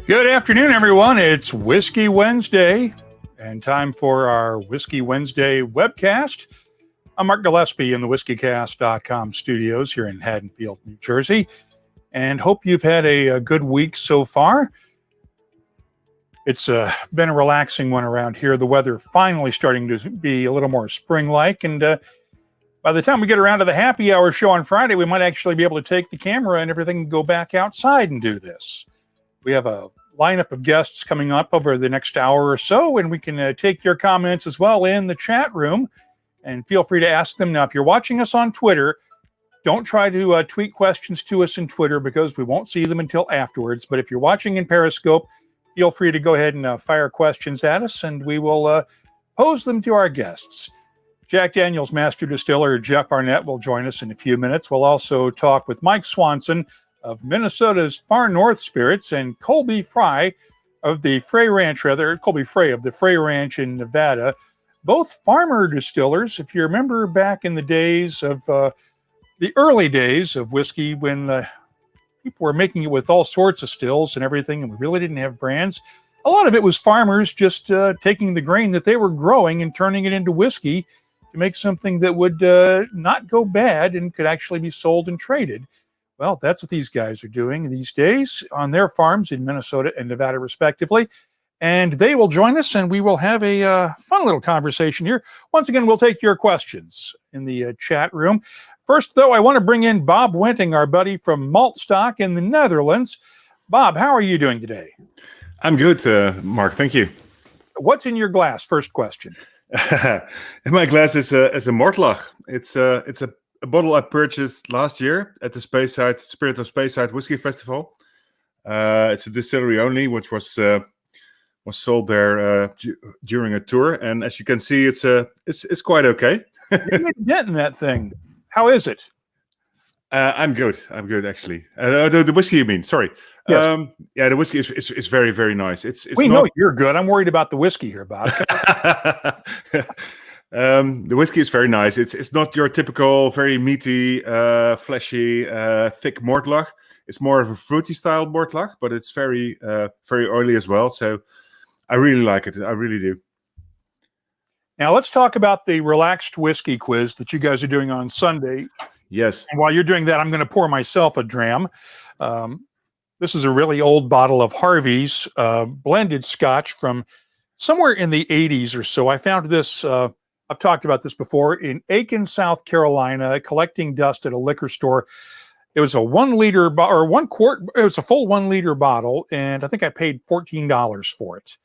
Good afternoon, everyone. It's Whiskey Wednesday and time for our Whiskey Wednesday webcast. I'm Mark Gillespie in the WhiskyCast.com studios here in Haddonfield, New Jersey, and hope you've had a good week so far. It's been a relaxing one around here. The weather finally starting to be a little more spring-like, and by the time we get around to the happy hour show on Friday, we might actually be able to take the camera and everything and go back outside and do this. We have a lineup of guests coming up over the next hour or so, and we can take your comments as well in the chat room, and feel free to ask them. Now, if you're watching us on Twitter, don't try to tweet questions to us in Twitter because we won't see them until afterwards. But if you're watching in Periscope, feel free to go ahead and fire questions at us, and we will pose them to our guests. Jack Daniel's Master Distiller, Jeff Arnett, will join us in a few minutes. We'll also talk with Mike Swanson of Minnesota's Far North Spirits and Colby Frey of the Frey Ranch, Colby Frey of the Frey Ranch in Nevada. Both farmer distillers. If you remember back in the days of the early days of whiskey when people were making it with all sorts of stills and everything, and we really didn't have brands. A lot of it was farmers just taking the grain that they were growing and turning it into whiskey to make something that would not go bad and could actually be sold and traded. Well, that's what these guys are doing these days on their farms in Minnesota and Nevada, respectively. And they will join us, and we will have a fun little conversation here. Once again, we'll take your questions in the chat room. First, though, I want to bring in Bob Wenting, our buddy from Maltstock in the Netherlands. Bob, how are you doing today? I'm good, Mark. Thank you. What's in your glass? First question. In my glass is a Mortlach. It's a bottle I purchased last year at the Spirit of Speyside Whiskey Festival. It's a distillery only, which was sold there during a tour, and as you can see, it's quite okay. You made a dent in that thing. How is it? I'm good actually. The whiskey, you mean? Sorry. Yes. Yeah, the whiskey is very, very nice. We know you're good. I'm worried about the whiskey here, Bob. The whiskey is very nice. It's not your typical very meaty, fleshy, thick Mortlach. It's more of a fruity style Mortlach, but it's very, very oily as well. So I really like it. I really do. Now let's talk about the relaxed whiskey quiz that you guys are doing on Sunday. Yes. And while you're doing that, I'm going to pour myself a dram. This is a really old bottle of Harvey's blended Scotch from somewhere in the 80s or so. I found this. I've talked about this before in Aiken, South Carolina, collecting dust at a liquor store. It was a 1 liter or 1 quart. It was a full 1 liter bottle, and I think I paid $14 for it.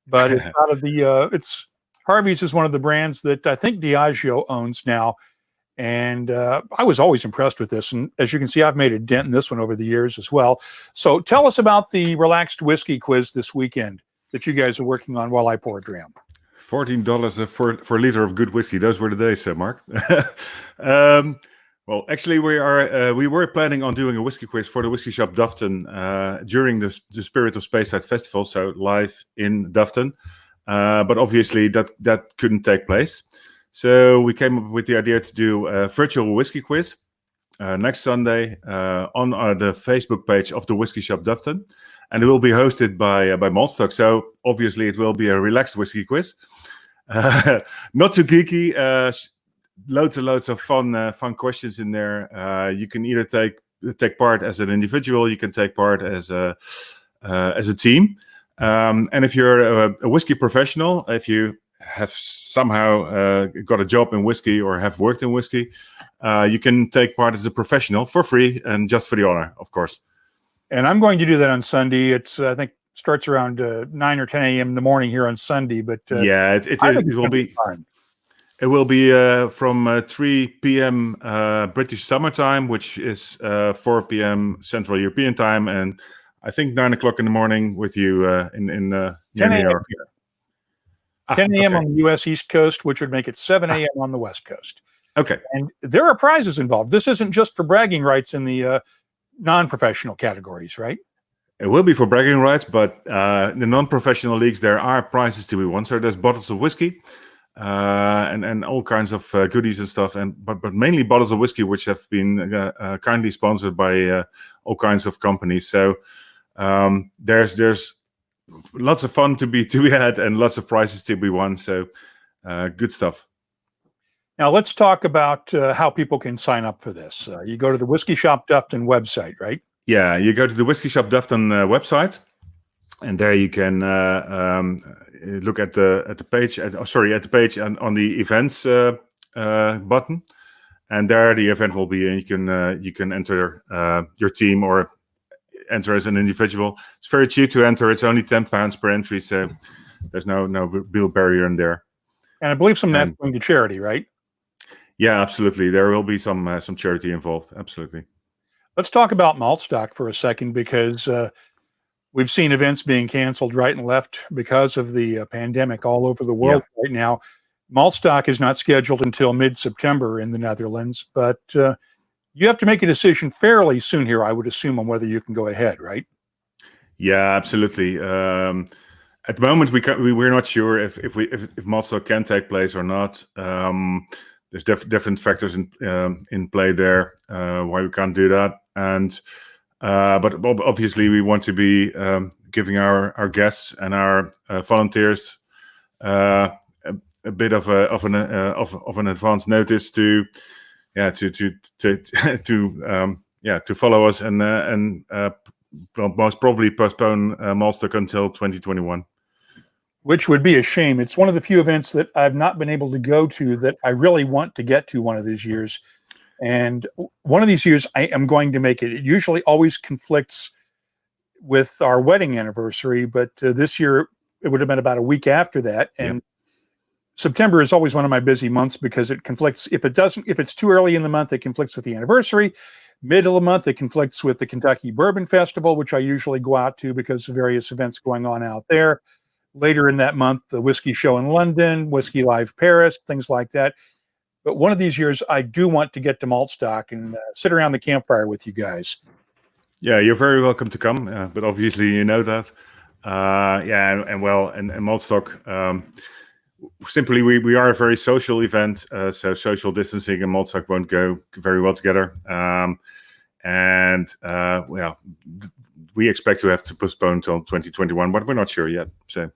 But it's out of the. It's Harvey's is one of the brands that I think Diageo owns now, and I was always impressed with this. And as you can see, I've made a dent in this one over the years as well. So tell us about the relaxed whiskey quiz this weekend that you guys are working on while I pour a dram. $14 for a liter of good whiskey. Those were the days, Mark. Well, actually, we were planning on doing a whiskey quiz for the whiskey shop Dufton during the Spirit of Speyside Festival, so live in Dufton. But obviously, that couldn't take place. So we came up with the idea to do a virtual whiskey quiz next Sunday on the Facebook page of the whiskey shop Dufton. And it will be hosted by Maltstock. So obviously it will be a relaxed whiskey quiz. Not too geeky. Loads and loads of fun questions in there. You can either take part as an individual. You can take part as a team. And if you're a whiskey professional, if you have somehow got a job in whiskey or have worked in whiskey, you can take part as a professional for free and just for the honor, of course. And I'm going to do that on Sunday. It's I think starts around 9 or 10 a.m. in the morning here on Sunday. But yeah, it will be fun. It will be from 3 p.m. British Summer Time, which is 4 p.m. Central European Time, and I think 9 o'clock in the morning with you in 10 a.m. 10 a.m. Okay. on the U.S. East Coast, which would make it 7 a.m. on the West Coast. Okay. And there are prizes involved. This isn't just for bragging rights in the non-professional categories, right? It will be for bragging rights, but in the non-professional leagues, there are prizes to be won. So there's bottles of whiskey and all kinds of goodies and stuff, but mainly bottles of whiskey, which have been kindly sponsored by all kinds of companies. So there's lots of fun to be had and lots of prizes to be won. So good stuff. Now let's talk about how people can sign up for this. You go to the Whiskey Shop Dufton website, right? Yeah, you go to the Whiskey Shop Dufton website, and there you can look at the page. At the page and on the events button, and there the event will be, and you can enter your team or enter as an individual. It's very cheap to enter. It's only £10 per entry, so there's no real barrier in there. And I believe some of that's going to charity, right? Yeah, absolutely. There will be some charity involved. Absolutely. Let's talk about Maltstock for a second, because we've seen events being canceled right and left because of the pandemic all over the world right now. Maltstock is not scheduled until mid-September in the Netherlands, but you have to make a decision fairly soon here, I would assume, on whether you can go ahead, right? Yeah, absolutely. At the moment, we're not sure if Maltstock can take place or not. There's different factors in play there why we can't do that, and but obviously we want to be giving our guests and our volunteers a bit of an advance notice to follow us and most probably postpone Maltstock until 2021. Which would be a shame. It's one of the few events that I've not been able to go to that I really want to get to one of these years. And one of these years I am going to make it. It usually always conflicts with our wedding anniversary, but this year it would have been about a week after that. And September is always one of my busy months because it conflicts. If it's too early in the month, it conflicts with the anniversary. Middle of the month, it conflicts with the Kentucky Bourbon Festival, which I usually go out to because of various events going on out there. Later in that month, the Whiskey Show in London, Whiskey Live Paris, things like that. But one of these years, I do want to get to Maltstock and sit around the campfire with you guys. Yeah, you're very welcome to come, but obviously you know that. And Maltstock, simply we are a very social event, so social distancing and Maltstock won't go very well together. We expect to have to postpone until 2021, but we're not sure yet. So.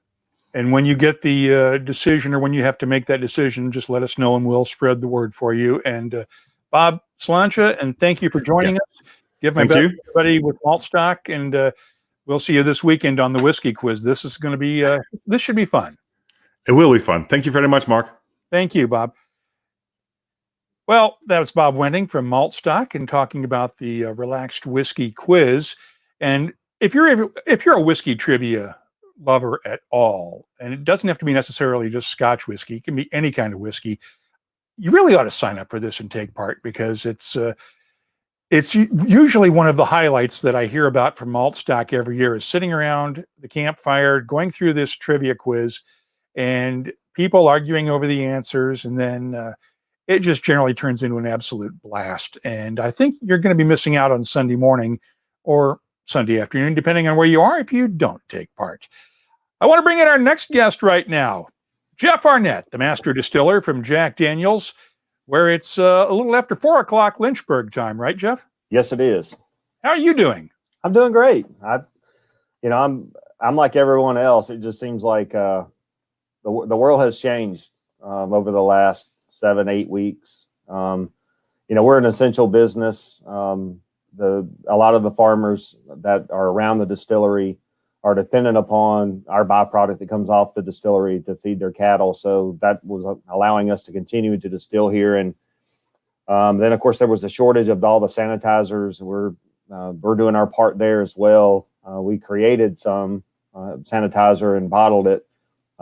And when you get the decision, or when you have to make that decision, just let us know and we'll spread the word for you. And Bob Slancha, and thank you for joining us. Give my best to everybody with Maltstock, and we'll see you this weekend on the Whiskey Quiz. This is going to be, this should be fun. It will be fun. Thank you very much, Mark. Thank you, Bob. Well, that was Bob Wenting from Maltstock and talking about the Relaxed Whiskey Quiz. And if you're a whiskey trivia lover at all, and it doesn't have to be necessarily just Scotch whiskey, it can be any kind of whiskey, you really ought to sign up for this and take part, because it's usually one of the highlights that I hear about from Maltstock every year is sitting around the campfire, going through this trivia quiz, and people arguing over the answers, and then it just generally turns into an absolute blast. And I think you're going to be missing out on Sunday morning or Sunday afternoon, depending on where you are, if you don't take part. I want to bring in our next guest right now, Jeff Arnett, the master distiller from Jack Daniel's, where it's a little after 4 o'clock Lynchburg time, right, Jeff? Yes, it is. How are you doing? I'm doing great. I'm like everyone else. It just seems like the world has changed over the last 7-8 weeks. We're an essential business. A lot of the farmers that are around the distillery are dependent upon our byproduct that comes off the distillery to feed their cattle. So that was allowing us to continue to distill here. And then, of course, there was a shortage of all the sanitizers. We're doing our part there as well. We created some sanitizer and bottled it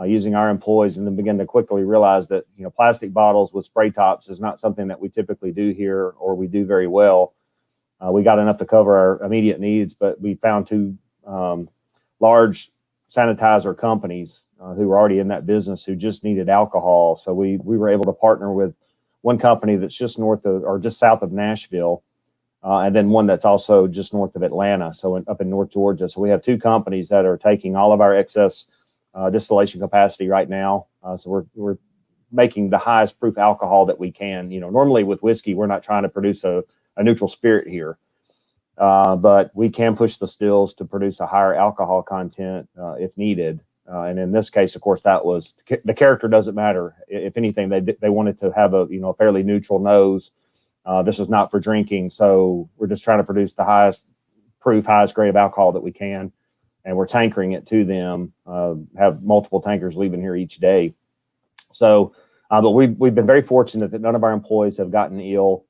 using our employees, and then began to quickly realize that plastic bottles with spray tops is not something that we typically do here, or we do very well. We got enough to cover our immediate needs, but we found two large sanitizer companies who were already in that business who just needed alcohol. So we were able to partner with one company that's just south of Nashville, and then one that's also just north of Atlanta, so up in North Georgia. So we have two companies that are taking all of our excess distillation capacity right now. So we're making the highest proof alcohol that we can. Normally with whiskey, we're not trying to produce a neutral spirit here. but we can push the stills to produce a higher alcohol content if needed. And in this case, of course, that was the character doesn't matter. If anything, they wanted to have a fairly neutral nose. This was not for drinking, so we're just trying to produce the highest proof, highest grade of alcohol that we can, and we're tankering it to them. Have multiple tankers leaving here each day. So, but we've been very fortunate that none of our employees have gotten ill.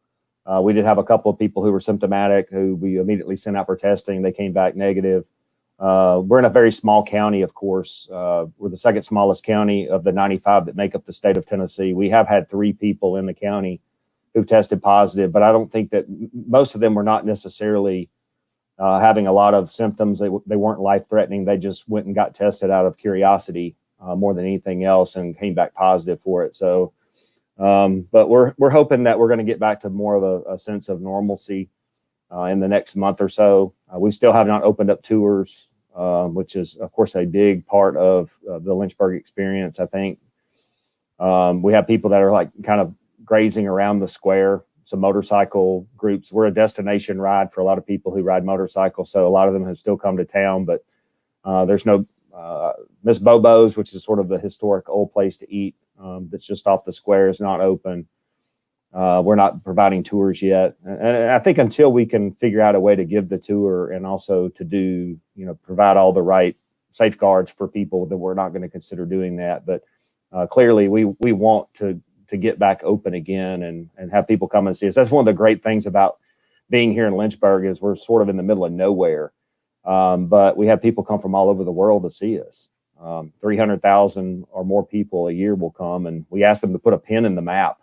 We did have a couple of people who were symptomatic who we immediately sent out for testing. They came back negative. We're in a very small county, of course. We're the second smallest county of the 95 that make up the state of Tennessee. We have had 3 people in the county who tested positive, but I don't think that most of them were not necessarily having a lot of symptoms. They weren't life-threatening. They just went and got tested out of curiosity more than anything else and came back positive for it. So, but we're hoping that we're going to get back to more of a sense of normalcy in the next month or so. We still have not opened up tours, which is, of course, a big part of the Lynchburg experience. I think we have people that are like kind of grazing around the square, some motorcycle groups. We're a destination ride for a lot of people who ride motorcycles, so a lot of them have still come to town, but there's no Miss Bobo's, which is sort of the historic old place to eat that's just off the square, is not open. We're not providing tours yet. And I think until we can figure out a way to give the tour and also to do, provide all the right safeguards for people, that we're not going to consider doing that. But clearly we want to get back open again and have people come and see us. That's one of the great things about being here in Lynchburg is we're sort of in the middle of nowhere. But we have people come from all over the world to see us. 300,000 or more people a year will come, and we ask them to put a pin in the map.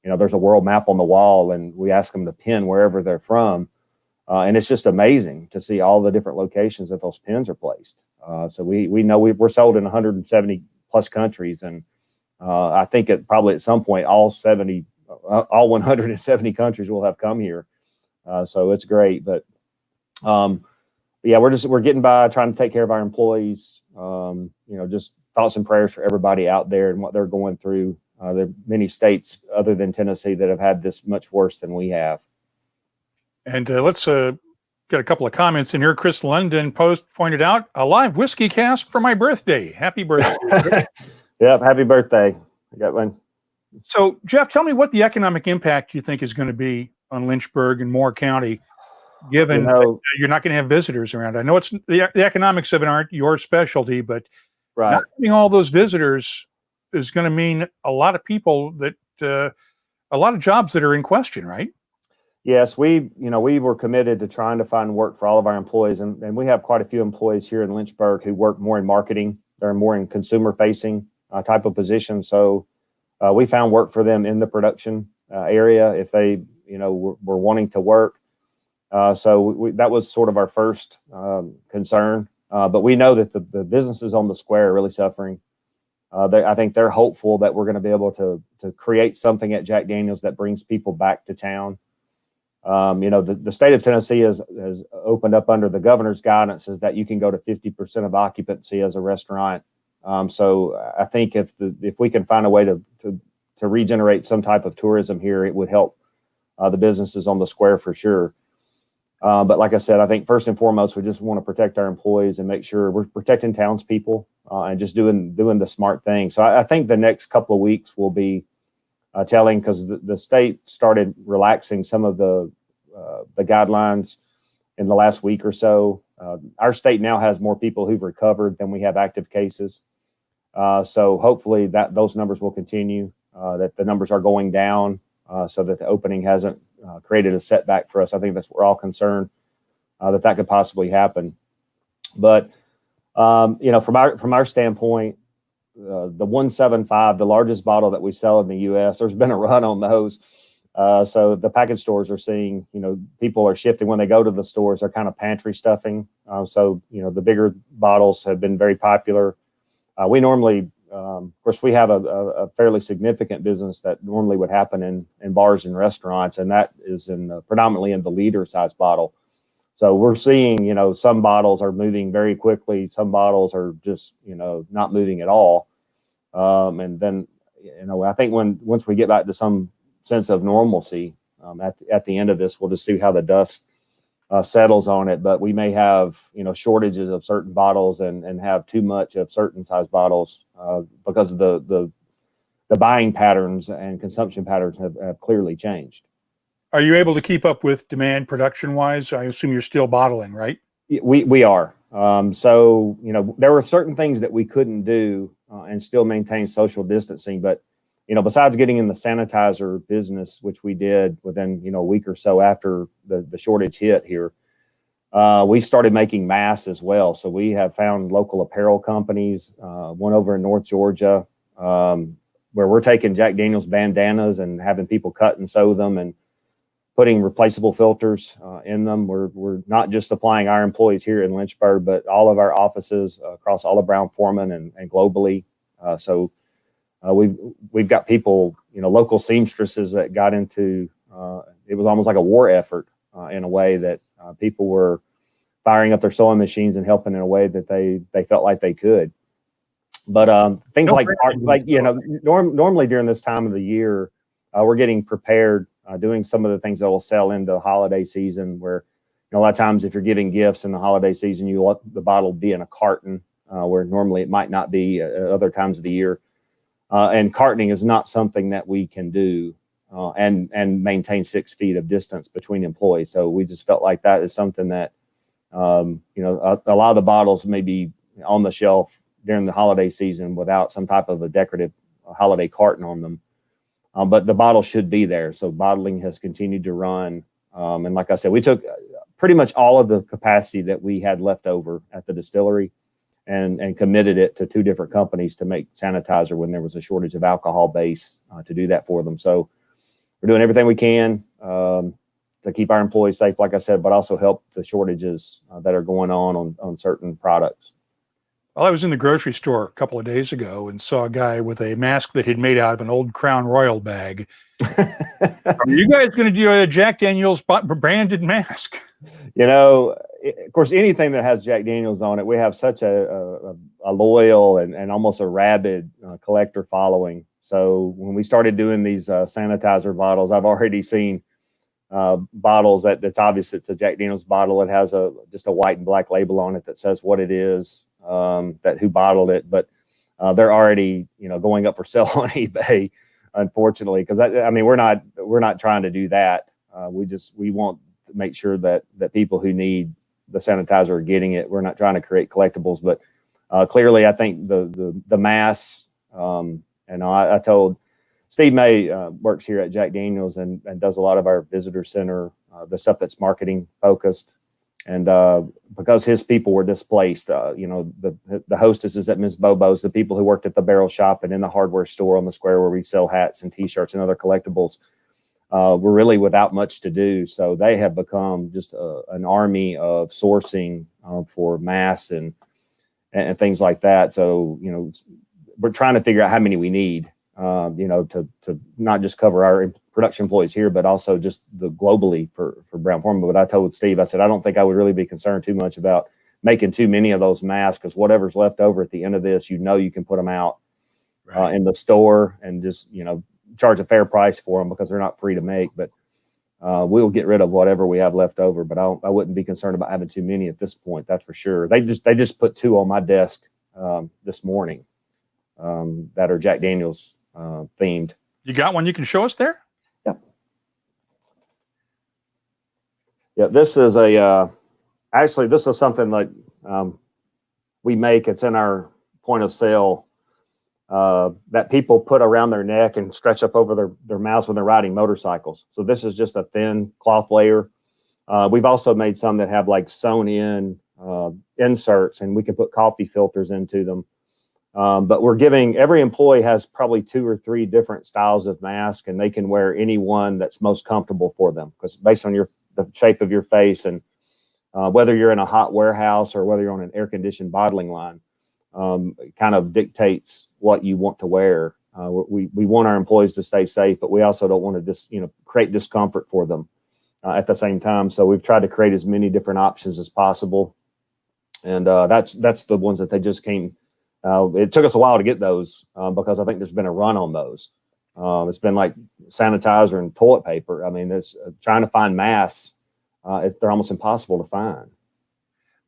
There's a world map on the wall, and we ask them to pin wherever they're from. And it's just amazing to see all the different locations that those pins are placed. So we know we're sold in 170 plus countries. And I think probably at some point, all 170 countries will have come here. So it's great. But yeah, we're getting by, trying to take care of our employees. Just thoughts and prayers for everybody out there and what they're going through. There are many states other than Tennessee that have had this much worse than we have. And let's get a couple of comments in here. Chris London pointed out a live whiskey cast for my birthday. Happy birthday. Yep. Happy birthday. I got one. So Jeff, tell me what the economic impact you think is going to be on Lynchburg and Moore County, given that you're not going to have visitors around. I know it's the economics of it aren't your specialty, but not having all those visitors is going to mean a lot of people that a lot of jobs that are in question, right? Yes, we were committed to trying to find work for all of our employees, and we have quite a few employees here in Lynchburg who work more in marketing. They're more in consumer facing type of position. So we found work for them in the production area if they were wanting to work. So that was sort of our first concern. But we know that the businesses on the square are really suffering. I think they're hopeful that we're going to be able to create something at Jack Daniel's that brings people back to town. The state of Tennessee has opened up under the governor's guidance is that you can go to 50% of occupancy as a restaurant. So I think if we can find a way to regenerate some type of tourism here, it would help the businesses on the square for sure. But like I said, I think first and foremost, we just want to protect our employees and make sure we're protecting townspeople and just doing the smart thing. So I think the next couple of weeks will be telling, because the state started relaxing some of the guidelines in the last week or so. Our state now has more people who've recovered than we have active cases. So hopefully those numbers will continue, that the numbers are going down so that the opening hasn't created a setback for us. I think we're all concerned that could possibly happen. But from our standpoint, the 175, the largest bottle that we sell in the U.S., there's been a run on those. So the package stores are seeing, people are shifting when they go to the stores. They're kind of pantry stuffing. So the bigger bottles have been very popular. We normally, of course, we have a fairly significant business that normally would happen in bars and restaurants, and that is predominantly in the liter size bottle. So we're seeing, some bottles are moving very quickly. Some bottles are just, not moving at all. And then, I think once we get back to some sense of normalcy, at the end of this, we'll just see how the dust settles on it, but we may have, shortages of certain bottles and have too much of certain size bottles because of the buying patterns and consumption patterns have clearly changed. Are you able to keep up with demand production wise? I assume you're still bottling, right? We are. So, there were certain things that we couldn't do and still maintain social distancing. But, besides getting in the sanitizer business, which we did within, a week or so after the shortage hit here, we started making masks as well. So we have found local apparel companies, one over in North Georgia, where we're taking Jack Daniel's bandanas and having people cut and sew them and putting replaceable filters in them. We're not just supplying our employees here in Lynchburg, but all of our offices across all of Brown-Forman and globally. So we've got people, local seamstresses that got into, it was almost like a war effort in a way that people were firing up their sewing machines and helping in a way that they felt like they could. But things normally during this time of the year, we're getting prepared, doing some of the things that will sell into the holiday season where, a lot of times if you're giving gifts in the holiday season, you want the bottle to be in a carton where normally it might not be other times of the year. And cartoning is not something that we can do and maintain 6 feet of distance between employees. So we just felt like that is something that, a lot of the bottles may be on the shelf during the holiday season without some type of a decorative holiday carton on them. But the bottle should be there. So bottling has continued to run. And like I said, we took pretty much all of the capacity that we had left over at the distillery and committed it to 2 different companies to make sanitizer when there was a shortage of alcohol base to do that for them. So we're doing everything we can to keep our employees safe, like I said, but also help the shortages that are going on certain products. Well, I was in the grocery store a couple of days ago and saw a guy with a mask that he'd made out of an old Crown Royal bag. Are you guys going to do a Jack Daniel's branded mask? Of course, anything that has Jack Daniel's on it, we have such a loyal and almost a rabid collector following. So when we started doing these sanitizer bottles, I've already seen bottles that's obvious it's a Jack Daniel's bottle. It has just a white and black label on it that says what it is, that who bottled it. But they're already going up for sale on eBay, unfortunately, because we're not trying to do that. We want to make sure that people who need the sanitizer are getting it. We're not trying to create collectibles, but clearly I think the mass, and I told Steve May works here at Jack Daniel's and does a lot of our visitor center, the stuff that's marketing focused. And because his people were displaced, the hostesses at Ms. Bobo's, the people who worked at the barrel shop and in the hardware store on the square where we sell hats and T-shirts and other collectibles, were really without much to do. So they have become just an army of sourcing for masks and things like that. So, we're trying to figure out how many we need, to not just cover our production employees here, but also just the globally for Brown-Forman. But I told Steve, I said, I don't think I would really be concerned too much about making too many of those masks, because whatever's left over at the end of this, you can put them out in the store and just, charge a fair price for them because they're not free to make. But we'll get rid of whatever we have left over. But I wouldn't be concerned about having too many at this point. That's for sure. They just put 2 on my desk this morning that are Jack Daniel's themed. You got one you can show us there? Yeah, this is this is something like we make. It's in our point of sale that people put around their neck and stretch up over their mouths when they're riding motorcycles. So this is just a thin cloth layer. We've also made some that have like sewn in inserts, and we can put coffee filters into them. But we're giving every employee has probably 2 or 3 different styles of mask, and they can wear any one that's most comfortable for them, because based on the shape of your face and whether you're in a hot warehouse or whether you're on an air-conditioned bottling line, it kind of dictates what you want to wear. We want our employees to stay safe, but we also don't want to create discomfort for them at the same time. So we've tried to create as many different options as possible, and that's the ones that they just came. It took us a while to get those because I think there's been a run on those. It's been like sanitizer and toilet paper. I mean, it's trying to find masks they're almost impossible to find.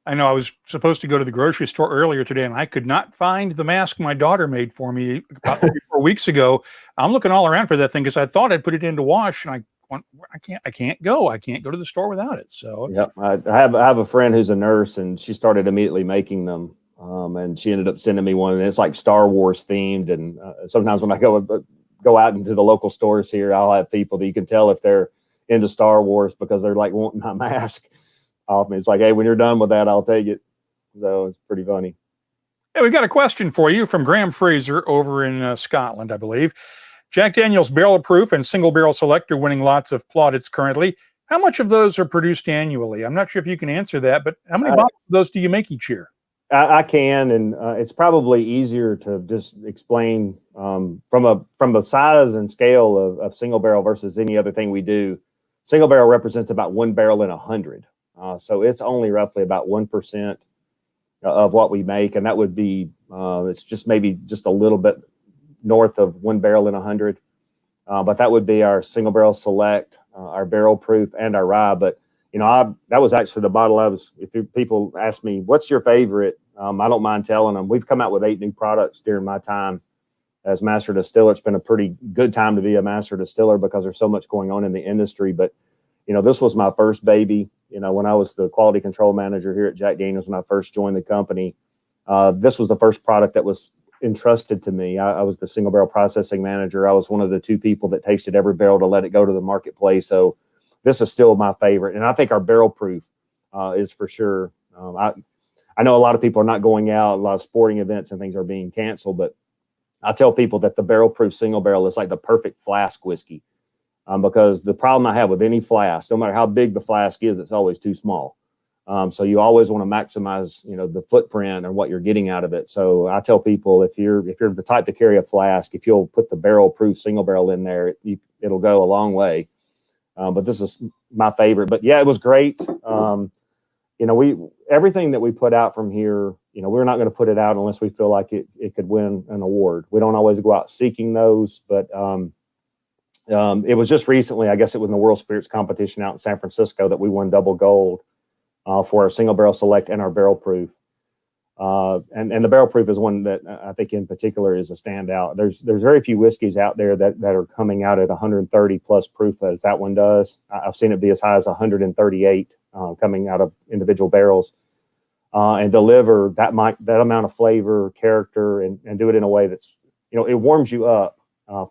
I know I was supposed to go to the grocery store earlier today, and I could not find the mask my daughter made for me about 3 or 4 weeks ago. I'm looking all around for that thing because I thought I'd put it into wash, and I can't go to the store without it. So yep, I have a friend who's a nurse, and she started immediately making them, and she ended up sending me one, and it's like Star Wars themed. And sometimes when I go out into the local stores here, I'll have people that you can tell if they're into Star Wars because they're like wanting my mask off me. It's like, hey, when you're done with that, I'll take it. So it's pretty funny. Hey, we got a question for you from Graham Fraser over in Scotland, I believe. Jack Daniel's barrel proof and single barrel selector winning lots of plaudits currently. How much of those are produced annually? I'm not sure if you can answer that, but how many bottles of those do you make each year? I can, and it's probably easier to just explain from the size and scale of single barrel versus any other thing we do. Single barrel represents about 1 barrel in 100. So it's only roughly about 1% of what we make. And that would be, it's just maybe just a little bit north of 1 barrel in 100. But that would be our single barrel select, our barrel proof, and our rye. But, that was actually the bottle if people ask me, what's your favorite? I don't mind telling them. We've come out with 8 new products during my time as master distiller. It's been a pretty good time to be a master distiller because there's so much going on in the industry. But, this was my first baby. When I was the quality control manager here at Jack Daniel's, when I first joined the company, this was the first product that was entrusted to me. I was the single barrel processing manager. I was one of the 2 people that tasted every barrel to let it go to the marketplace. So this is still my favorite. And I think our barrel proof is for sure. I know a lot of people are not going out. A lot of sporting events and things are being canceled, but I tell people that the barrel proof single barrel is like the perfect flask whiskey. Because the problem I have with any flask, no matter how big the flask is, it's always too small. So you always want to maximize, the footprint and what you're getting out of it. So I tell people if you're the type to carry a flask, if you'll put the barrel proof single barrel in there, it'll go a long way. But this is my favorite. But yeah, it was great. Everything that we put out from here, we're not going to put it out unless we feel like it could win an award. We don't always go out seeking those, but it was just recently, I guess it was in the World Spirits Competition out in San Francisco that we won double gold for our single barrel select and our barrel proof. And the barrel proof is one that I think in particular is a standout. There's very few whiskeys out there that are coming out at 130 plus proof as that one does. I've seen it be as high as 138 coming out of individual barrels and deliver that amount of flavor, character, and do it in a way that's, it warms you up.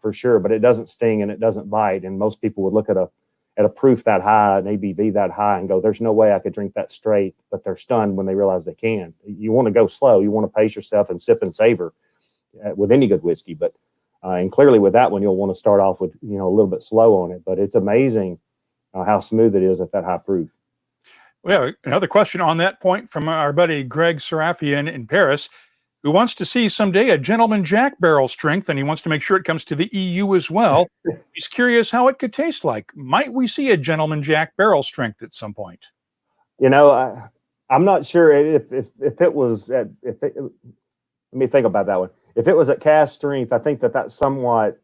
For sure, but it doesn't sting and it doesn't bite. And most people would look at a proof that high, an ABV that high, and go, "There's no way I could drink that straight." But they're stunned when they realize they can. You want to go slow. You want to pace yourself and sip and savor with any good whiskey. But and clearly with that one, you'll want to start off with a little bit slow on it. But it's amazing how smooth it is at that high proof. Well, another question on that point from our buddy Greg Serafian in Paris, who wants to see someday a Gentleman Jack barrel strength, and he wants to make sure it comes to the EU as well. He's curious how it could taste like. Might we see a Gentleman Jack barrel strength at some point? I'm not sure if it was let me think about that one. If it was at Cask-Strength, I think that's somewhat,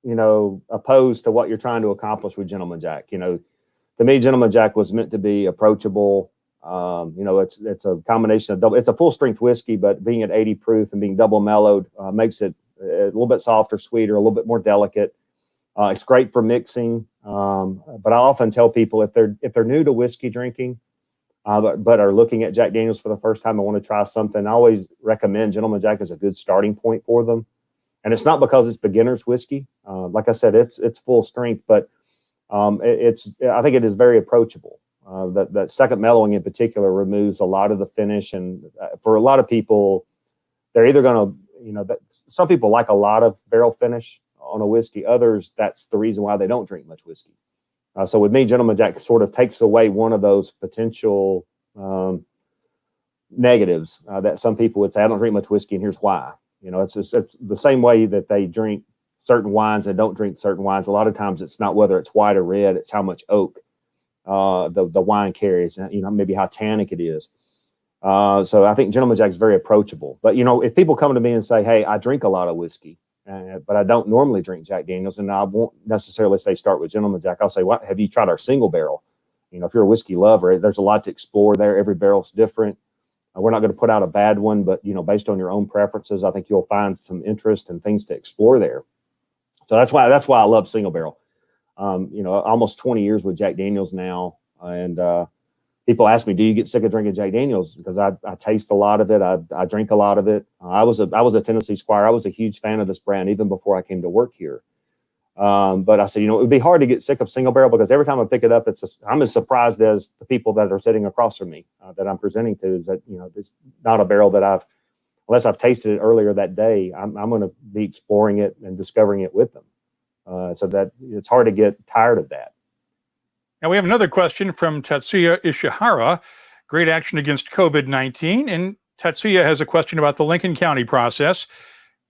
opposed to what you're trying to accomplish with Gentleman Jack. To me, Gentleman Jack was meant to be approachable. It's a combination of double. It's a full strength whiskey, but being at 80 proof and being double mellowed makes it a little bit softer, sweeter, a little bit more delicate. It's great for mixing. But I often tell people if they're new to whiskey drinking, but are looking at Jack Daniel's for the first time and want to try something, I always recommend Gentleman Jack as a good starting point for them. And it's not because it's beginner's whiskey. Like I said, it's full strength, but I think it is very approachable. That second mellowing in particular removes a lot of the finish. And for a lot of people, they're either going to, some people like a lot of barrel finish on a whiskey. Others, that's the reason why they don't drink much whiskey. So with me, Gentleman Jack sort of takes away one of those potential negatives that some people would say, I don't drink much whiskey, and here's why. It's the same way that they drink certain wines and don't drink certain wines. A lot of times it's not whether it's white or red, it's how much oak the wine carries, maybe how tannic it is. So I think Gentleman Jack is very approachable. But, if people come to me and say, hey, I drink a lot of whiskey, but I don't normally drink Jack Daniel's, and I won't necessarily say start with Gentleman Jack. I'll say, what, have you tried our single barrel? if you're a whiskey lover, there's a lot to explore there. Every barrel's different. We're not going to put out a bad one, but, based on your own preferences, I think you'll find some interest and things to explore there. So that's why I love single barrel. Almost 20 years with Jack Daniel's now. And people ask me, do you get sick of drinking Jack Daniel's? Because I taste a lot of it. I drink a lot of it. I was a Tennessee Squire. I was a huge fan of this brand even before I came to work here. But I said, it would be hard to get sick of single barrel because every time I pick it up, I'm as surprised as the people that are sitting across from me that I'm presenting to. Is that it's not a barrel that unless I've tasted it earlier that day, I'm going to be exploring it and discovering it with them. So that it's hard to get tired of that. Now we have another question from Tatsuya Ishihara. Great action against COVID-19, and Tatsuya has a question about the Lincoln County process.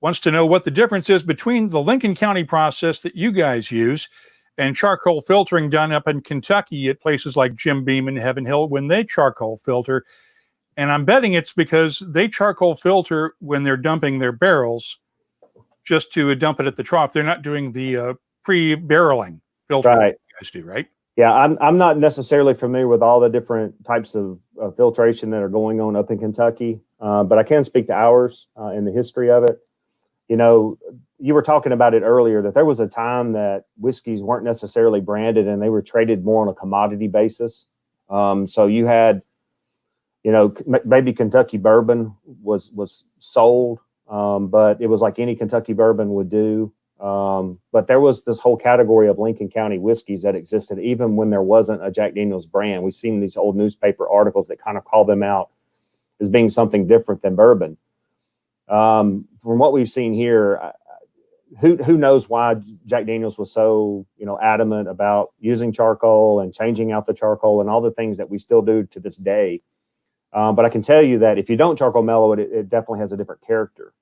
Wants to know what the difference is between the Lincoln County process that you guys use and charcoal filtering done up in Kentucky at places like Jim Beam and Heaven Hill when they charcoal filter. And I'm betting it's because they charcoal filter when they're dumping their barrels just to dump it at the trough. They're not doing the pre-barreling filter right. you guys do, right? Yeah, I'm not necessarily familiar with all the different types of filtration that are going on up in Kentucky, but I can speak to ours and the history of it. You were talking about it earlier that there was a time that whiskeys weren't necessarily branded and they were traded more on a commodity basis. So you had, maybe Kentucky bourbon was sold, but it was like any Kentucky bourbon would do. But there was this whole category of Lincoln County whiskeys that existed even when there wasn't a Jack Daniel's brand. We've seen these old newspaper articles that kind of call them out as being something different than bourbon. From what we've seen here, who knows why Jack Daniel's was so, adamant about using charcoal and changing out the charcoal and all the things that we still do to this day. But I can tell you that if you don't charcoal mellow it, it definitely has a different character.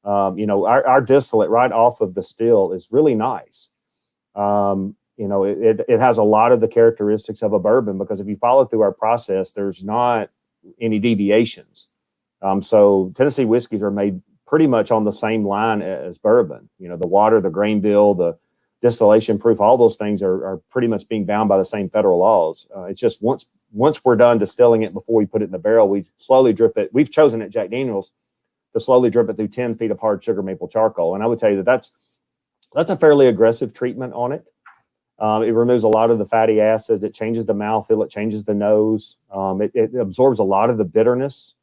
Our distillate right off of the still is really nice. It has a lot of the characteristics of a bourbon because if you follow through our process, there's not any deviations. So Tennessee whiskeys are made pretty much on the same line as bourbon. The water, the grain bill, the distillation proof, all those things are pretty much being bound by the same federal laws. It's just once we're done distilling it before we put it in the barrel, we slowly drip it. We've chosen at Jack Daniel's to slowly drip it through 10 feet of hard sugar maple charcoal. And I would tell you that's a fairly aggressive treatment on it. It removes a lot of the fatty acids. It changes the mouthfeel. It changes the nose. It absorbs a lot of the bitterness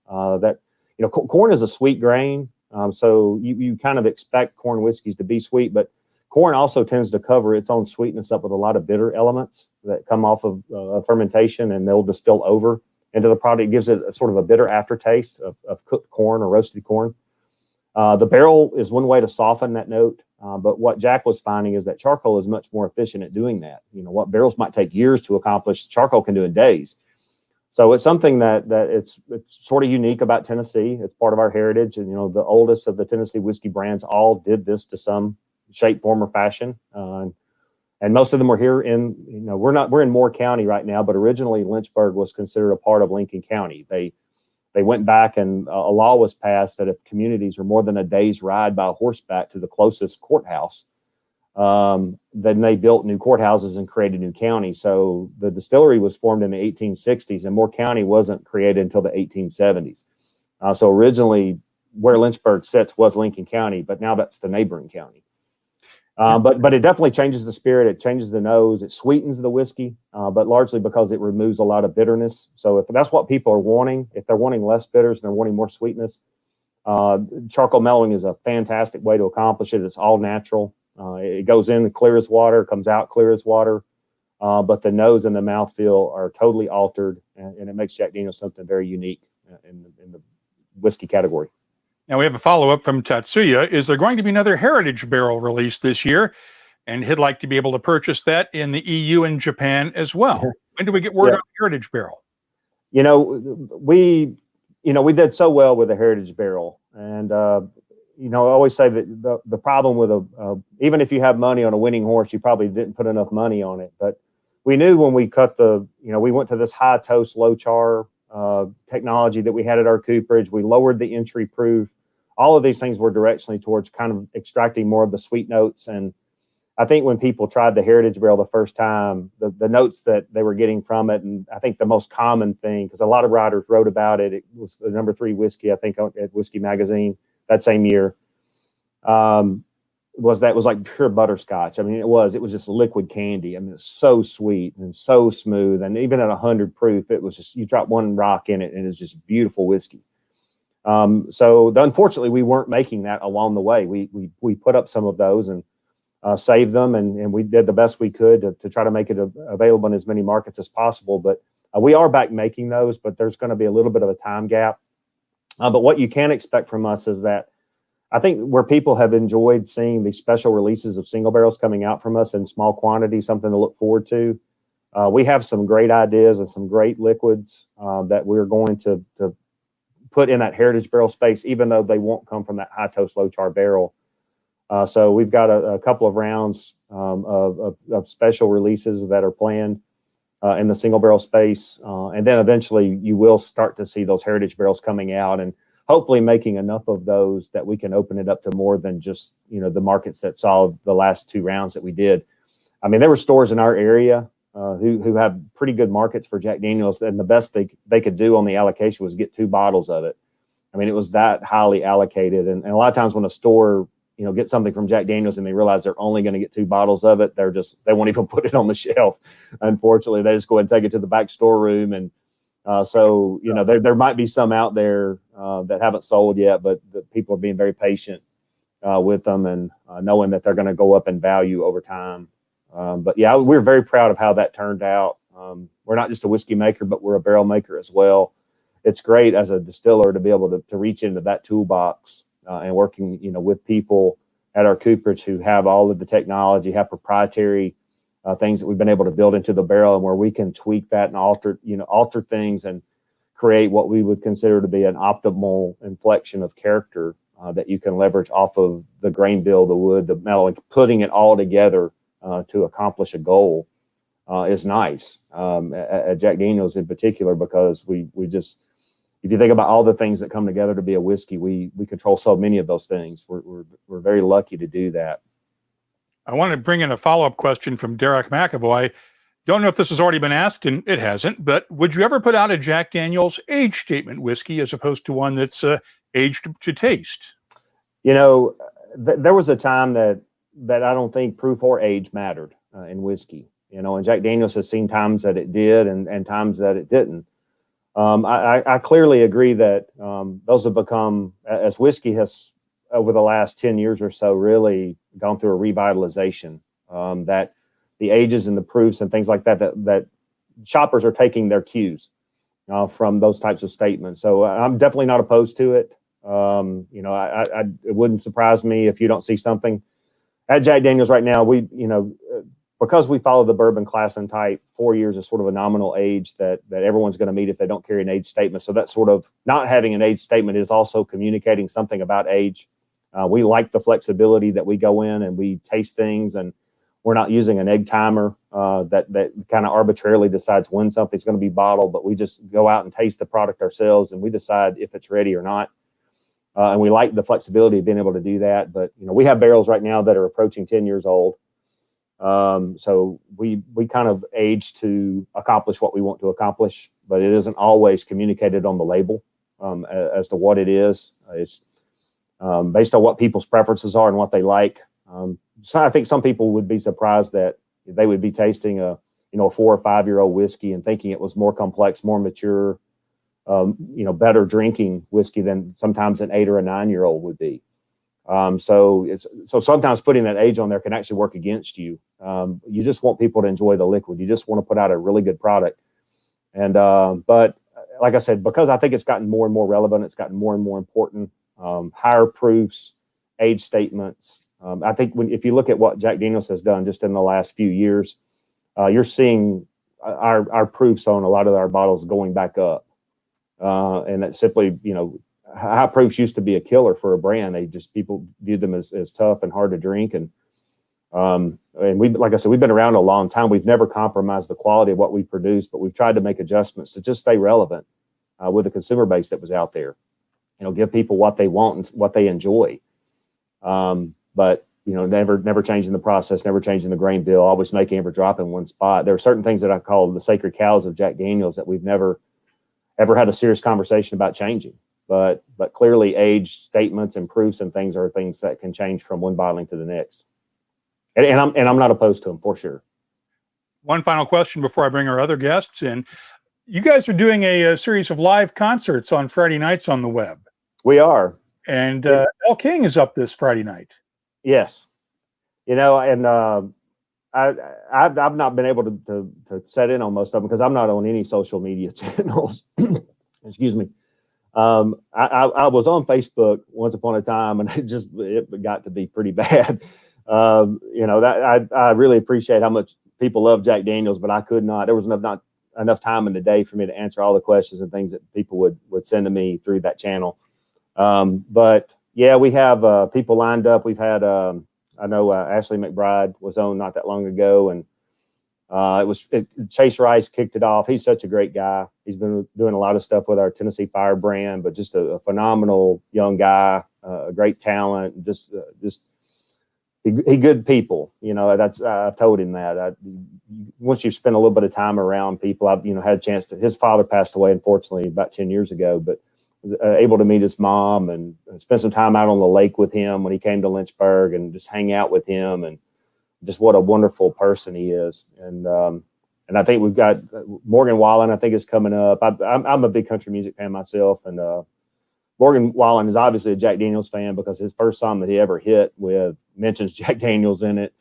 corn is a sweet grain. So you kind of expect corn whiskeys to be sweet, but corn also tends to cover its own sweetness up with a lot of bitter elements that come off of fermentation, and they'll distill over into the product. It gives it a sort of a bitter aftertaste of cooked corn or roasted corn. The barrel is one way to soften that note. But what Jack was finding is that charcoal is much more efficient at doing that. What barrels might take years to accomplish, charcoal can do in days. So it's something that it's sort of unique about Tennessee. It's part of our heritage. And, the oldest of the Tennessee whiskey brands all did this to some shape, form, or fashion. And most of them were here in, we're in Moore County right now, but originally Lynchburg was considered a part of Lincoln County. They went back and a law was passed that if communities are more than a day's ride by horseback to the closest courthouse, then they built new courthouses and created new county. So the distillery was formed in the 1860s, and Moore County wasn't created until the 1870s. So originally where Lynchburg sits was Lincoln County, but now that's the neighboring county. But it definitely changes the spirit. It changes the nose. It sweetens the whiskey, but largely because it removes a lot of bitterness. So if that's what people are wanting, if they're wanting less bitters and they're wanting more sweetness, charcoal mellowing is a fantastic way to accomplish it. It's all natural. It goes in clear as water, comes out clear as water, but the nose and the mouthfeel are totally altered, and it makes Jack Daniel's something very unique in the whiskey category. Now we have a follow-up from Tatsuya. Is there going to be another Heritage barrel released this year? And he'd like to be able to purchase that in the EU and Japan as well. When do we get word on Heritage barrel? We did so well with the Heritage barrel, and I always say that the problem with even if you have money on a winning horse, you probably didn't put enough money on it. But we knew when we cut we went to this high toast, low char technology that we had at our cooperage. We lowered the entry proof. All of these things were directionally towards kind of extracting more of the sweet notes and I think when people tried the Heritage Barrel the first time, the notes that they were getting from it, and I think the most common thing, because a lot of writers wrote about it, it was the #3 whiskey, I think, at Whiskey Magazine that same year, was like pure butterscotch. I mean, it was just liquid candy. I mean, it's so sweet and so smooth. And even at 100 proof, it was just, you drop one rock in it and it's just beautiful whiskey. So unfortunately, we weren't making that along the way. We put up some of those and saved them, and we did the best we could to try to make it available in as many markets as possible. But we are back making those, but there's going to be a little bit of a time gap. But what you can expect from us is that I think where people have enjoyed seeing these special releases of single barrels coming out from us in small quantities, something to look forward to. We have some great ideas and some great liquids that we're going to put in that Heritage Barrel space, even though they won't come from that high toast, low char barrel. So we've got a couple of rounds of special releases that are planned in the single barrel space. And then eventually you will start to see those Heritage Barrels coming out, and hopefully making enough of those that we can open it up to more than just, the markets that saw the last 2 rounds that we did. I mean, there were stores in our area who have pretty good markets for Jack Daniels, and the best they could do on the allocation was get 2 bottles of it. I mean, it was that highly allocated. And a lot of times when a store, gets something from Jack Daniels and they realize they're only going to get 2 bottles of it, they won't even put it on the shelf. Unfortunately, they just go ahead and take it to the back storeroom. And so, there might be some out there that haven't sold yet, but the people are being very patient with them and knowing that they're going to go up in value over time. But yeah, we're very proud of how that turned out. We're not just a whiskey maker, but we're a barrel maker as well. It's great as a distiller to be able to reach into that toolbox and working, with people at our cooperage who have all of the technology, have proprietary things that we've been able to build into the barrel, and where we can tweak that and alter things and create what we would consider to be an optimal inflection of character that you can leverage off of the grain bill, the wood, the metal, and putting it all together to accomplish a goal is nice at Jack Daniels in particular, because we just, if you think about all the things that come together to be a whiskey, we control so many of those things. We're very lucky to do that. I want to bring in a follow-up question from Derek McAvoy. Don't know if this has already been asked, and it hasn't, but would you ever put out a Jack Daniels age statement whiskey as opposed to one that's aged to taste? There was a time that I don't think proof or age mattered in whiskey. And Jack Daniels has seen times that it did and times that it didn't. I clearly agree that those have become, as whiskey has over the last 10 years or so really gone through a revitalization, that the ages and the proofs and things like that shoppers are taking their cues from those types of statements. So I'm definitely not opposed to it. It wouldn't surprise me if you don't see something at Jack Daniels right now. Because we follow the bourbon class and type, 4 years is sort of a nominal age that everyone's going to meet if they don't carry an age statement. So that sort of not having an age statement is also communicating something about age. We like the flexibility that we go in and we taste things, and we're not using an egg timer that kind of arbitrarily decides when something's going to be bottled, but we just go out and taste the product ourselves and we decide if it's ready or not. And we like the flexibility of being able to do that. But, we have barrels right now that are approaching 10 years old. So we kind of age to accomplish what we want to accomplish, but it isn't always communicated on the label as to what it is. It's based on what people's preferences are and what they like. So I think some people would be surprised that they would be tasting a 4 or 5 year old whiskey and thinking it was more complex, more mature, better drinking whiskey than sometimes an 8 or a 9 year old would be. So sometimes putting that age on there can actually work against you. You just want people to enjoy the liquid. You just want to put out a really good product. And, but like I said, because I think it's gotten more and more relevant, it's gotten more and more important, higher proofs, age statements. I think if you look at what Jack Daniels has done just in the last few years, you're seeing our proofs on a lot of our bottles going back up. And that's simply, high proofs used to be a killer for a brand. People viewed them as tough and hard to drink. And we, like I said, we've been around a long time. We've never compromised the quality of what we produce, but we've tried to make adjustments to just stay relevant with the consumer base that was out there. Give people what they want and what they enjoy. But never changing the process, never changing the grain bill, always making every drop in one spot. There are certain things that I call the sacred cows of Jack Daniel's that we've never ever had a serious conversation about changing. But clearly age statements and proofs and things are things that can change from one bottling to the next. And I'm not opposed to them for sure. One final question before I bring our other guests in. You guys are doing a series of live concerts on Friday nights on the web. We are. And El King is up this Friday night. Yes. And I've not been able to set in on most of them because I'm not on any social media channels. Excuse me. I was on Facebook once upon a time, and it got to be pretty bad. That I really appreciate how much people love Jack Daniel's, but I could not. There was not enough time in the day for me to answer all the questions and things that people would send to me through that channel. But yeah, we have people lined up. We've had I know Ashley McBride was on not that long ago, and Chase Rice kicked it off. He's such a great guy. He's been doing a lot of stuff with our Tennessee Fire brand, but just a phenomenal young guy, a great talent, just he good people. I've told him that. Once you've spent a little bit of time around people, I've had a chance to. His father passed away, unfortunately, about 10 years ago, but was able to meet his mom and spend some time out on the lake with him when he came to Lynchburg and just hang out with him, and just what a wonderful person he is. And I think we've got Morgan Wallen, I think, is coming up. I'm a big country music fan myself, and Morgan Wallen is obviously a Jack Daniel's fan because his first song that he ever hit with mentions Jack Daniel's in it.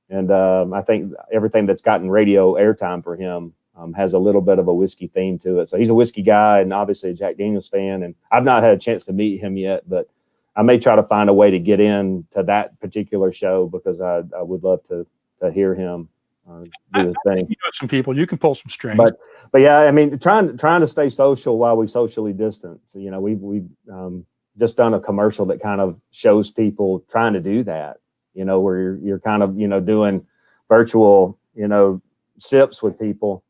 And I think everything that's gotten radio airtime for him has a little bit of a whiskey theme to it. So he's a whiskey guy and obviously a Jack Daniel's fan. And I've not had a chance to meet him yet, but I may try to find a way to get in to that particular show because I would love to hear him do his thing. Some people, you can pull some strings. But yeah, I mean, trying to stay social while we socially distance. We've just done a commercial that kind of shows people trying to do that. Where you're kind of doing virtual sips with people.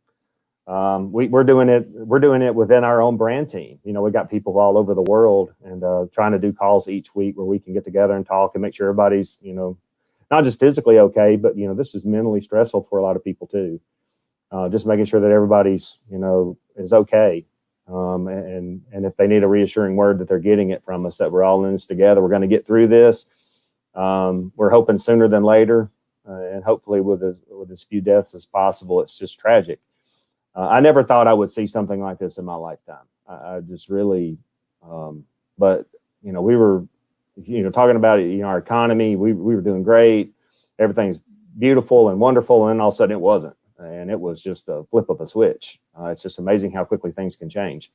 We're doing it within our own brand team. We got people all over the world and trying to do calls each week where we can get together and talk and make sure everybody's not just physically okay, but this is mentally stressful for a lot of people too. Just making sure that everybody's is okay, and if they need a reassuring word that they're getting it from us, that we're all in this together. We're going to get through this. We're hoping sooner than later, and hopefully with as few deaths as possible. It's just tragic. I never thought I would see something like this in my lifetime. I just really, but we were, talking about it, our economy, we were doing great. Everything's beautiful and wonderful. And all of a sudden it wasn't. And it was just a flip of a switch. It's just amazing how quickly things can change.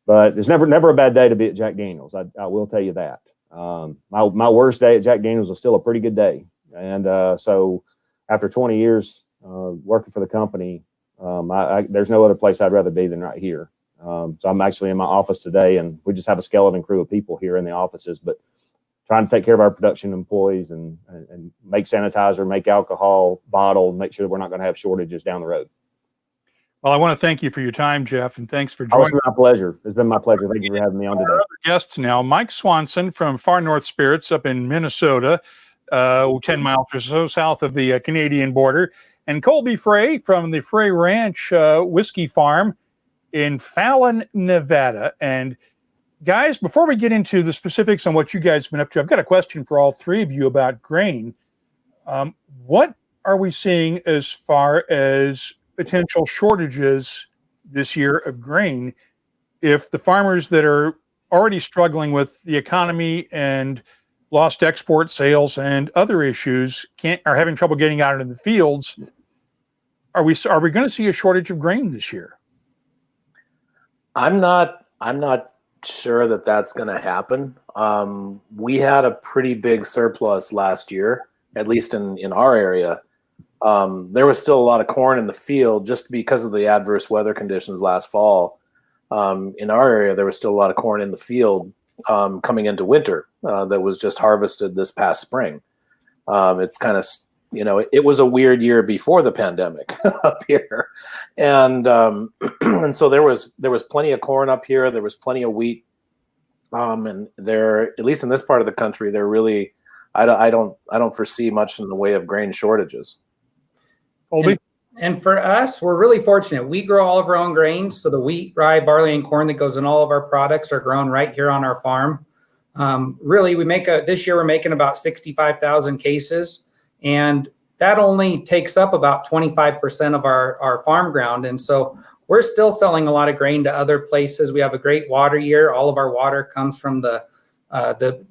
But there's never a bad day to be at Jack Daniel's. I will tell you that. My worst day at Jack Daniel's was still a pretty good day. And so after 20 years working for the company, there's no other place I'd rather be than right here. So I'm actually in my office today, and we just have a skeleton crew of people here in the offices, but trying to take care of our production employees and make sanitizer, make alcohol, bottle, make sure that we're not going to have shortages down the road. Well, I want to thank you for your time, Jeff, and thanks for joining. It's my pleasure. It's been my pleasure. Thank you for having me on today. Our other guests now, Mike Swanson from Far North Spirits up in Minnesota, 10 miles or so south of the Canadian border, and Colby Frey from the Frey Ranch Whiskey Farm in Fallon, Nevada. And guys, before we get into the specifics on what you guys have been up to, I've got a question for all three of you about grain. What are we seeing as far as potential shortages this year of grain if the farmers that are already struggling with the economy and lost export sales and other issues are having trouble getting out into the fields? Are we going to see a shortage of grain this year? I'm not sure that that's going to happen. We had a pretty big surplus last year, at least in our area. There was still a lot of corn in the field just because of the adverse weather conditions last fall. In our area, there was still a lot of corn in the field coming into winter that was just harvested this past spring. It's kind of, it was a weird year before the pandemic up here. And so there was plenty of corn up here. There was plenty of wheat. And there, at least in this part of the country, they're really I don't foresee much in the way of grain shortages. Colby? And for us, we're really fortunate. We grow all of our own grains. So the wheat, rye, barley, and corn that goes in all of our products are grown right here on our farm. Really, this year we're making about 65,000 cases, and that only takes up about 25% of our farm ground. And so we're still selling a lot of grain to other places. We have a great water year. All of our water comes from the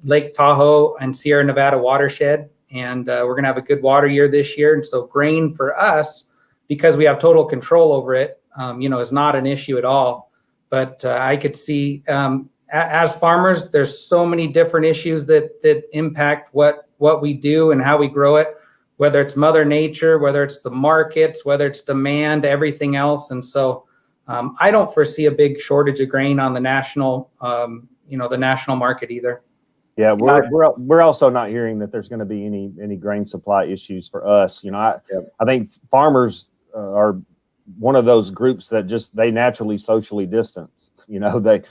Lake Tahoe and Sierra Nevada watershed. And we're going to have a good water year this year. And so grain for us, because we have total control over it, is not an issue at all. But I could see, as farmers, there's so many different issues that impact what we do and how we grow it, whether it's Mother Nature, whether it's the markets, whether it's demand, everything else. And so I don't foresee a big shortage of grain on the national, the national market either. Yeah, we're also not hearing that there's going to be any grain supply issues for us. I think farmers are one of those groups that they naturally socially distance. You got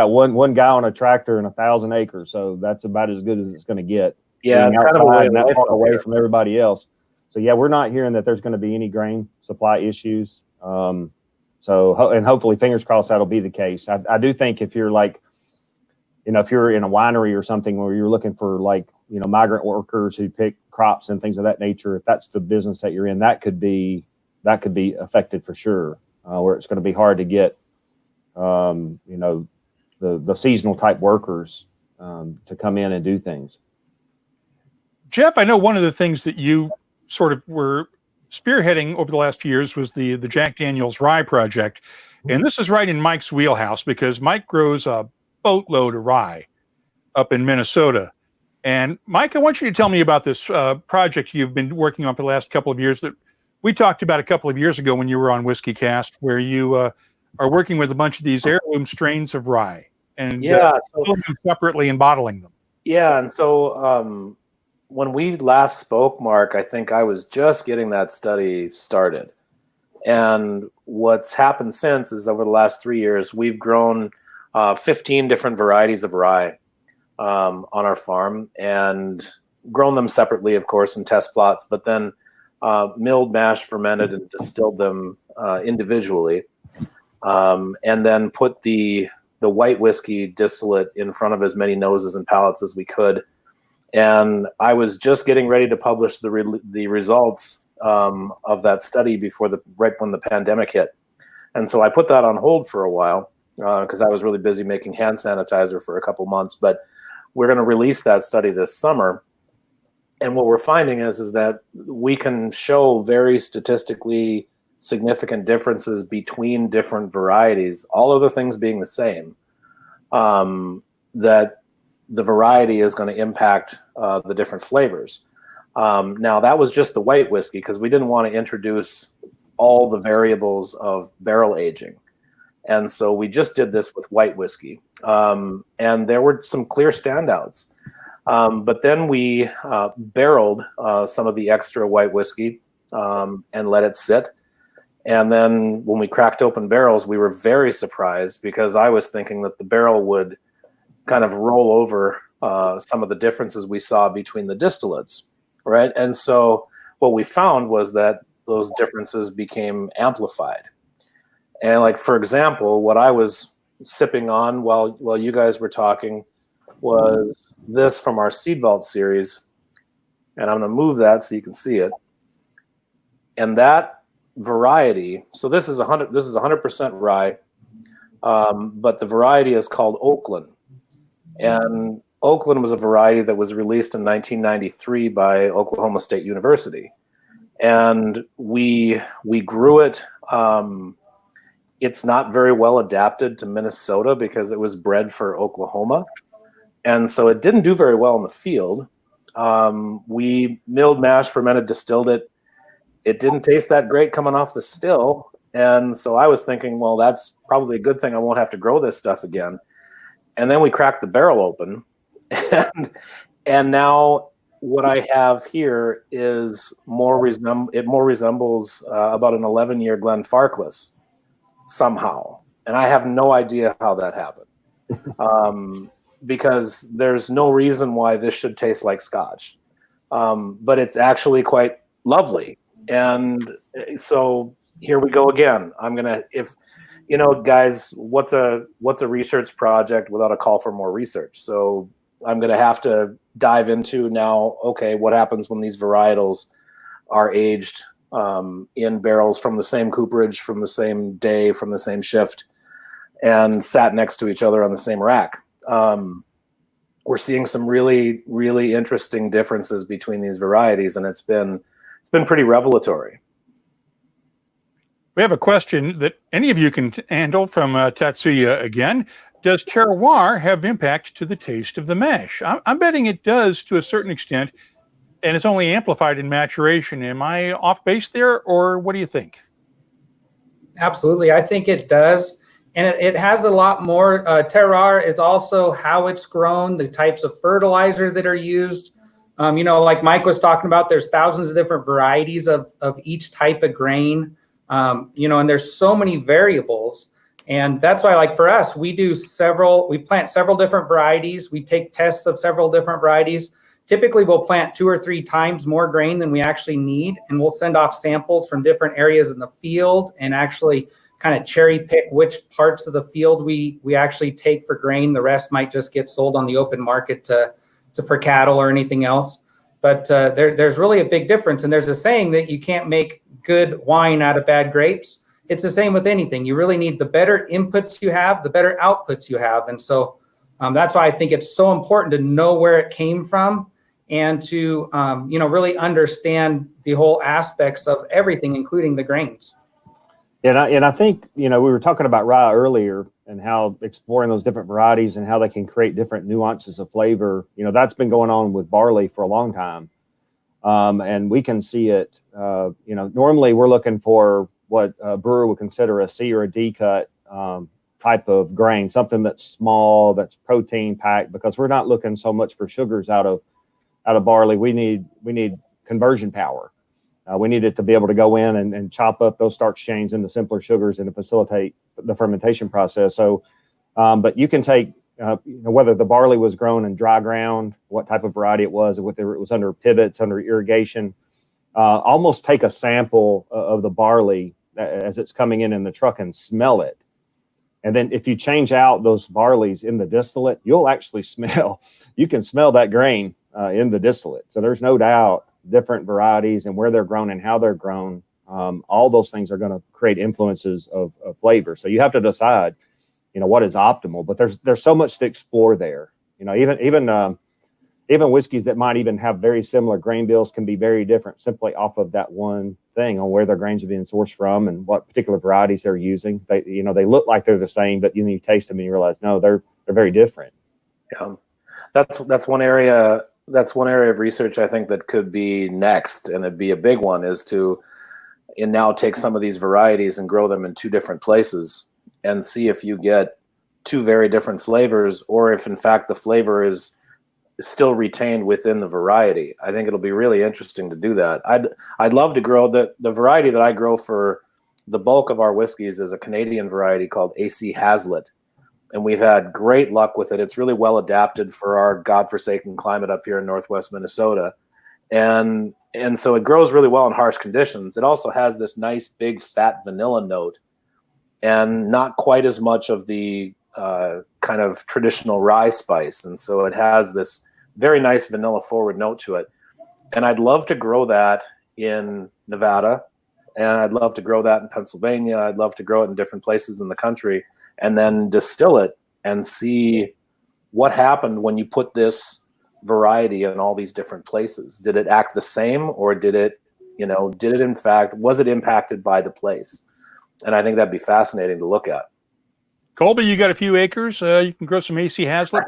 one guy on a tractor and 1,000 acres, so that's about as good as it's going to get. Yeah, being outside and that far away from everybody else. So yeah, we're not hearing that there's going to be any grain supply issues. And hopefully, fingers crossed, that'll be the case. I do think if you're if you're in a winery or something where you're looking for migrant workers who pick crops and things of that nature, if that's the business that you're in, that could be affected for sure. Where it's going to be hard to get, the seasonal type workers to come in and do things. Jeff, I know one of the things that you sort of were spearheading over the last few years was the Jack Daniel's Rye project. And this is right in Mike's wheelhouse because Mike grows a boatload of rye up in Minnesota. And Mike, I want you to tell me about this project you've been working on for the last couple of years that we talked about a couple of years ago when you were on WhiskyCast, where you are working with a bunch of these heirloom strains of rye and filling them separately and bottling them. Yeah, and so when we last spoke, Mark, I think I was just getting that study started. And what's happened since is over the last 3 years, we've grown 15 different varieties of rye on our farm and grown them separately, of course, in test plots, but then milled, mashed, fermented, and distilled them individually. And then put the white whiskey distillate in front of as many noses and palates as we could. And I was just getting ready to publish the results of that study right when the pandemic hit. And so I put that on hold for a while because I was really busy making hand sanitizer for a couple months. But we're going to release that study this summer. And what we're finding is that we can show very statistically significant differences between different varieties, all other things being the same, that the variety is going to impact the different flavors. Now, that was just the white whiskey because we didn't want to introduce all the variables of barrel aging. And so we just did this with white whiskey. And there were some clear standouts. But then we barreled some of the extra white whiskey and let it sit. And then when we cracked open barrels, we were very surprised because I was thinking that the barrel would kind of roll over some of the differences we saw between the distillates, right? And so what we found was that those differences became amplified. And for example, what I was sipping on while you guys were talking was this from our Seed Vault series. And I'm going to move that so you can see it. And that variety, so this is 100% rye, but the variety is called Oakland. And Oakland was a variety that was released in 1993 by Oklahoma State University. And we grew it. It's not very well adapted to Minnesota because it was bred for Oklahoma. And so it didn't do very well in the field. We milled, mashed, fermented, distilled it. It didn't taste that great coming off the still. And so I was thinking, well, that's probably a good thing. I won't have to grow this stuff again. And then we cracked the barrel open. And now what I have here is more resembles about an 11-year Glenfarclas somehow. And I have no idea how that happened. because there's no reason why this should taste like Scotch. But it's actually quite lovely. And so here we go again. Guys, what's a research project without a call for more research? So I'm going to have to dive into now, okay, what happens when these varietals are aged in barrels from the same cooperage, from the same day, from the same shift, and sat next to each other on the same rack. We're seeing some really, really interesting differences between these varieties, and it's been pretty revelatory. We have a question that any of you can handle from Tatsuya again. Does terroir have impact to the taste of the mash? I'm betting it does to a certain extent, and it's only amplified in maturation. Am I off base there, or what do you think? Absolutely. I think it does. And it has a lot more. Terroir is also how it's grown, the types of fertilizer that are used. Like Mike was talking about, there's thousands of different varieties of each type of grain. And there's so many variables. And that's why, like for us, we plant several different varieties. We take tests of several different varieties. Typically, we'll plant 2 or 3 times more grain than we actually need. And we'll send off samples from different areas in the field and actually kind of cherry pick which parts of the field we actually take for grain. The rest might just get sold on the open market for cattle or anything else. But there's really a big difference. And there's a saying that you can't make good wine out of bad grapes. It's the same with anything. You really need the better inputs you have, the better outputs you have. And so that's why I think it's so important to know where it came from and to really understand the whole aspects of everything, including the grains. And I think, we were talking about rye earlier and how exploring those different varieties and how they can create different nuances of flavor. That's been going on with barley for a long time. And we can see it, normally we're looking for what a brewer would consider a C or a D cut type of grain, something that's small, that's protein packed, because we're not looking so much for sugars out of barley. We need conversion power. We need it to be able to go in and chop up those starch chains into simpler sugars and to facilitate the fermentation process. So, but you can take, whether the barley was grown in dry ground, what type of variety it was, whether it was under pivots, under irrigation, almost take a sample of the barley as it's coming in the truck and smell it. And then if you change out those barleys in the distillate, you'll actually you can smell that grain in the distillate. So there's no doubt different varieties and where they're grown and how they're grown. All those things are going to create influences of flavor. So you have to decide, what is optimal, but there's so much to explore there. Even whiskeys that might even have very similar grain bills can be very different simply off of that one thing on where their grains are being sourced from and what particular varieties they're using. They look like they're the same, but you taste them and you realize, no, they're very different. Yeah, that's one area. That's one area of research I think that could be next, and it'd be a big one, is to now take some of these varieties and grow them in 2 different places and see if you get 2 very different flavors, or if in fact the flavor is still retained within the variety. I think it'll be really interesting to do that. I'd love to grow the variety that I grow for the bulk of our whiskeys is a Canadian variety called AC Hazlitt. And we've had great luck with it. It's really well adapted for our godforsaken climate up here in Northwest Minnesota. And so it grows really well in harsh conditions. It also has this nice big fat vanilla note and not quite as much of the kind of traditional rye spice. And so it has this very nice vanilla forward note to it. And I'd love to grow that in Nevada. And I'd love to grow that in Pennsylvania. I'd love to grow it in different places in the country and then distill it and see what happened when you put this variety in all these different places. Did it act the same, or did it in fact, was it impacted by the place? And I think that'd be fascinating to look at. Colby, you got a few acres. You can grow some AC Hazlitt.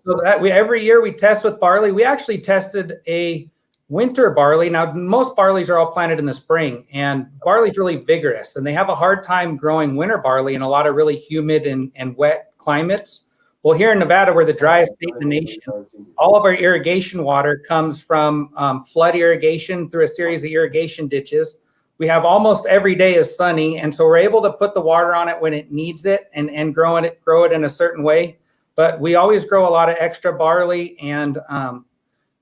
So every year we test with barley. We actually tested a winter barley. Now, most barleys are all planted in the spring, and barley's really vigorous, and they have a hard time growing winter barley in a lot of really humid and wet climates. Well, here in Nevada, we're the driest state in the nation. All of our irrigation water comes from flood irrigation through a series of irrigation ditches. We have almost every day is sunny, and so we're able to put the water on it when it needs it and grow it in a certain way. but we always grow a lot of extra barley. And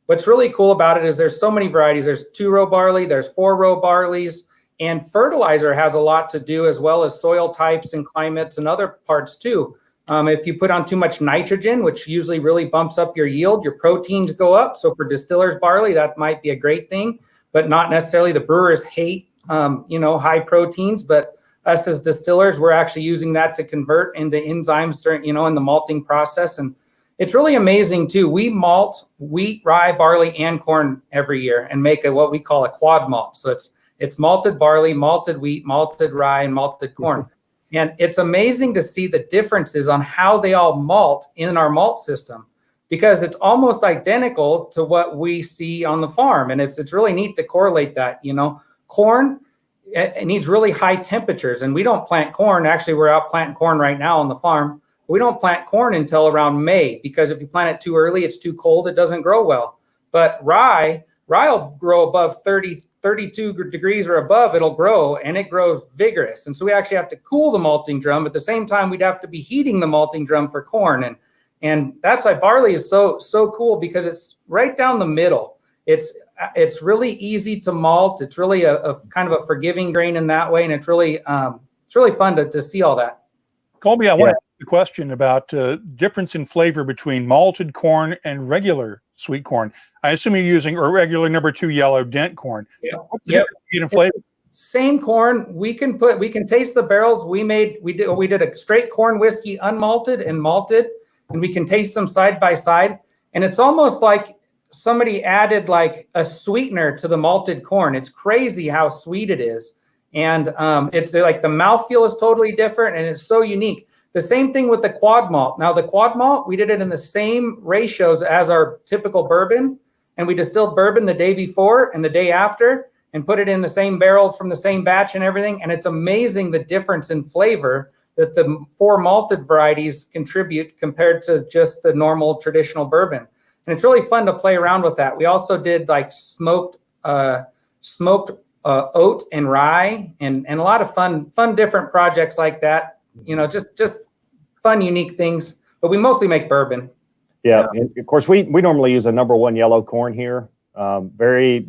what's really cool about it is there's so many varieties. There's 2-row barley, there's 4-row barleys, and fertilizer has a lot to do, as well as soil types and climates and other parts too. If you put on too much nitrogen, which usually really bumps up your yield, your proteins go up. So for distillers barley, that might be a great thing, but not necessarily. The brewers hate, high proteins, but us as distillers, we're actually using that to convert into enzymes during, in the malting process. And it's really amazing too. We malt wheat, rye, barley, and corn every year and make what we call a quad malt. So it's malted barley, malted wheat, malted rye, and malted corn. And it's amazing to see the differences on how they all malt in our malt system, because it's almost identical to what we see on the farm. And it's really neat to correlate that. Corn, it needs really high temperatures, and we don't plant corn. Actually, we're out planting corn right now on the farm. We don't plant corn until around May, because if you plant it too early, it's too cold, it doesn't grow well. But rye will grow above 32 degrees or above, it'll grow, and it grows vigorous. And so we actually have to cool the malting drum. At the same time, we'd have to be heating the malting drum for corn. And that's why barley is so cool, because it's right down the middle. It's really easy to malt. It's really a kind of a forgiving grain in that way. And it's really fun to see all that. Colby, I want to ask a question about difference in flavor between malted corn and regular sweet corn. I assume you're using a regular number 2 yellow dent corn. Yeah. What's the difference in flavor? Same corn. We can taste the barrels. We did a straight corn whiskey, unmalted and malted, and we can taste them side by side. And it's almost like somebody added like a sweetener to the malted corn. It's crazy how sweet it is. And it's like the mouthfeel is totally different, and it's so unique. The same thing with the quad malt. Now the quad malt, we did it in the same ratios as our typical bourbon, and we distilled bourbon the day before and the day after and put it in the same barrels from the same batch and everything. And it's amazing the difference in flavor that the 4 malted varieties contribute compared to just the normal traditional bourbon. And it's really fun to play around with that. We also did like smoked oat and rye and a lot of fun different projects like that. Just fun, unique things. But we mostly make bourbon. Yeah, and of course we normally use a number 1 yellow corn here. Very,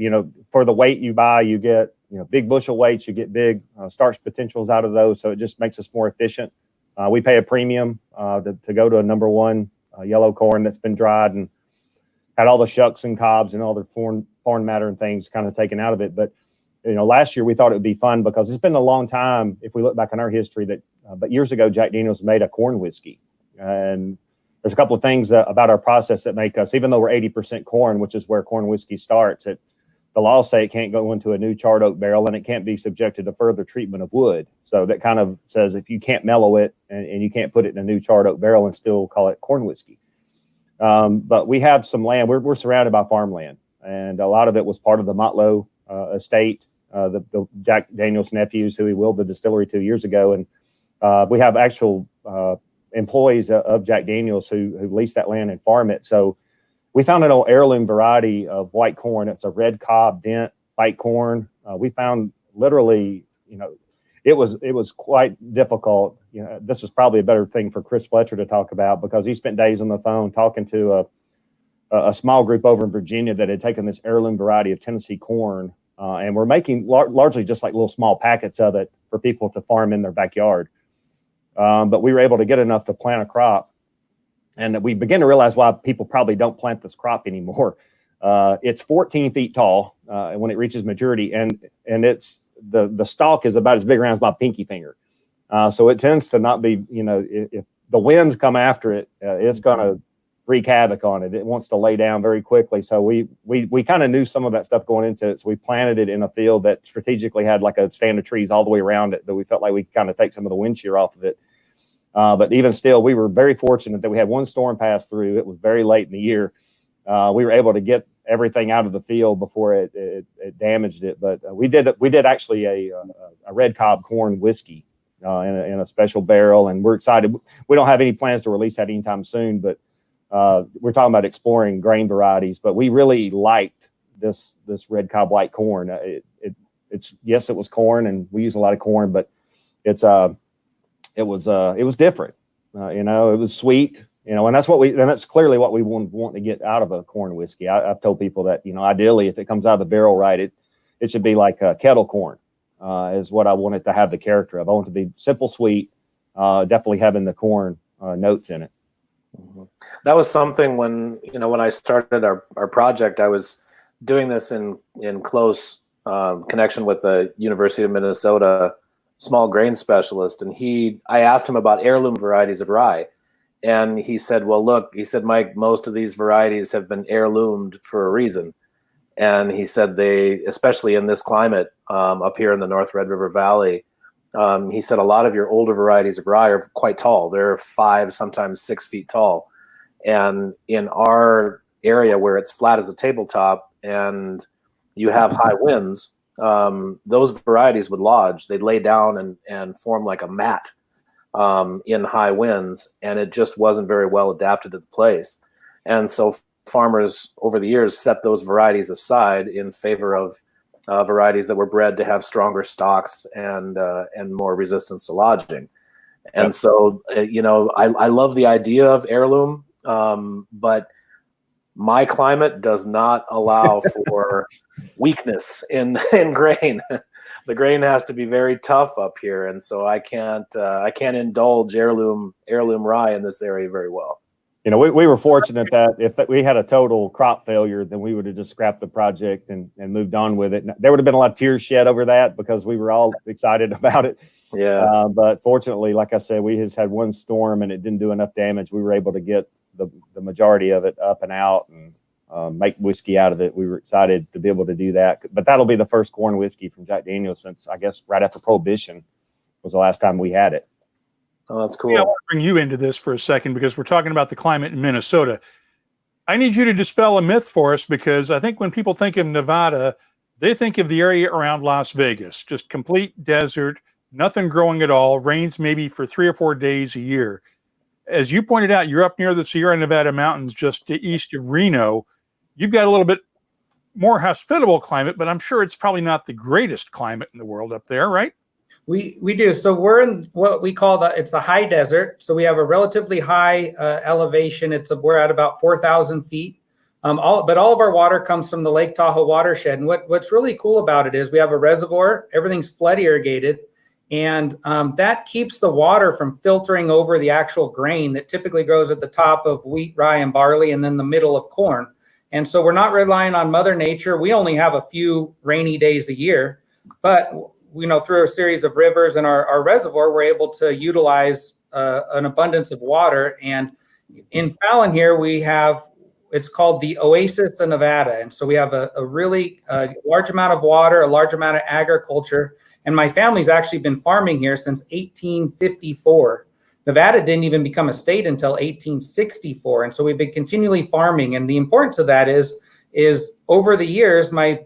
for the weight you buy, you get big bushel weights, you get big starch potentials out of those, so it just makes us more efficient. We pay a premium to go to a number 1 yellow corn that's been dried and had all the shucks and cobs and all the foreign matter and things kind of taken out of it. But last year we thought it would be fun because it's been a long time. If we look back on our history, but years ago Jack Daniel's made a corn whiskey, and there's a couple of things about our process that make us, even though we're 80% corn, which is where corn whiskey starts, the laws say it can't go into a new charred oak barrel and it can't be subjected to further treatment of wood. So that kind of says if you can't mellow it and you can't put it in a new charred oak barrel and still call it corn whiskey. But we have some land. We're surrounded by farmland, and a lot of it was part of the Motlow estate, the Jack Daniel's nephews who he willed the distillery 2 years ago. And we have actual employees of Jack Daniel's who lease that land and farm it. So we found an old heirloom variety of white corn. It's a red cob dent white corn. We found literally, it was quite difficult. This is probably a better thing for Chris Fletcher to talk about, because he spent days on the phone talking to a small group over in Virginia that had taken this heirloom variety of Tennessee corn, and we're making largely just like little small packets of it for people to farm in their backyard. But we were able to get enough to plant a crop. And we begin to realize why people probably don't plant this crop anymore. It's 14 feet tall when it reaches maturity, and it's the stalk is about as big around as my pinky finger. So it tends to not be, if the winds come after it, it's going to wreak havoc on it. It wants to lay down very quickly. So we kind of knew some of that stuff going into it. So we planted it in a field that strategically had like a stand of trees all the way around it, that we felt like we could kind of take some of the wind shear off of it. But even still, we were very fortunate that we had one storm pass through. It was very late in the year. We were able to get everything out of the field before it damaged it. But we did actually a red cob corn whiskey in a special barrel, and we're excited. We don't have any plans to release that anytime soon, but we're talking about exploring grain varieties. But we really liked this red cob white corn. It's yes, it was corn, and we use a lot of corn, but it was different. It was sweet. And that's clearly what we want to get out of a corn whiskey. I've told people that, ideally, if it comes out of the barrel right, it should be like a kettle corn, is what I want it to have the character of. I want it to be simple, sweet, definitely having the corn notes in it. Mm-hmm. That was something when I started our project, I was doing this in close connection with the University of Minnesota small grain specialist, and I asked him about heirloom varieties of rye. And he said, well, look, he said, Mike, most of these varieties have been heirloomed for a reason. And he said they, especially in this climate up here in the North Red River Valley, he said a lot of your older varieties of rye are quite tall. They're 5, sometimes 6 feet tall. And in our area where it's flat as a tabletop and you have high winds, those varieties would lodge. They'd lay down and form like a mat in high winds, and it just wasn't very well adapted to the place. And so farmers over the years set those varieties aside in favor of varieties that were bred to have stronger stalks and more resistance to lodging. And so, I love the idea of heirloom, but my climate does not allow for weakness in grain. The grain has to be very tough up here, and so I can't indulge heirloom rye in this area very well. We were fortunate that if we had a total crop failure, then we would have just scrapped the project and moved on with it. There would have been a lot of tears shed over that because we were all excited about it. Yeah. But fortunately, like I said, we just had one storm and it didn't do enough damage. We were able to get the majority of it up and out and make whiskey out of it. We were excited to be able to do that. But that'll be the first corn whiskey from Jack Daniel's since, I guess, right after Prohibition was the last time we had it. Oh, that's cool. Yeah, I want to bring you into this for a second because we're talking about the climate in Minnesota. I need you to dispel a myth for us because I think when people think of Nevada, they think of the area around Las Vegas, just complete desert, nothing growing at all, rains maybe for 3 or 4 days a year. As you pointed out, you're up near the Sierra Nevada mountains just to east of Reno. You've got a little bit more hospitable climate, but I'm sure it's probably not the greatest climate in the world up there, right? We do. So we're in what we call it's the high desert. So we have a relatively high elevation. We're at about 4,000 feet. But all of our water comes from the Lake Tahoe watershed. And what's really cool about it is we have a reservoir. Everything's flood irrigated. And that keeps the water from filtering over the actual grain that typically grows at the top of wheat, rye, and barley, and then the middle of corn. And so we're not relying on Mother Nature. We only have a few rainy days a year. But through a series of rivers and our reservoir, we're able to utilize an abundance of water. And in Fallon here, it's called the Oasis of Nevada. And so we have a really large amount of water, a large amount of agriculture. And my family's actually been farming here since 1854. Nevada didn't even become a state until 1864. And so we've been continually farming. And the importance of that is over the years, my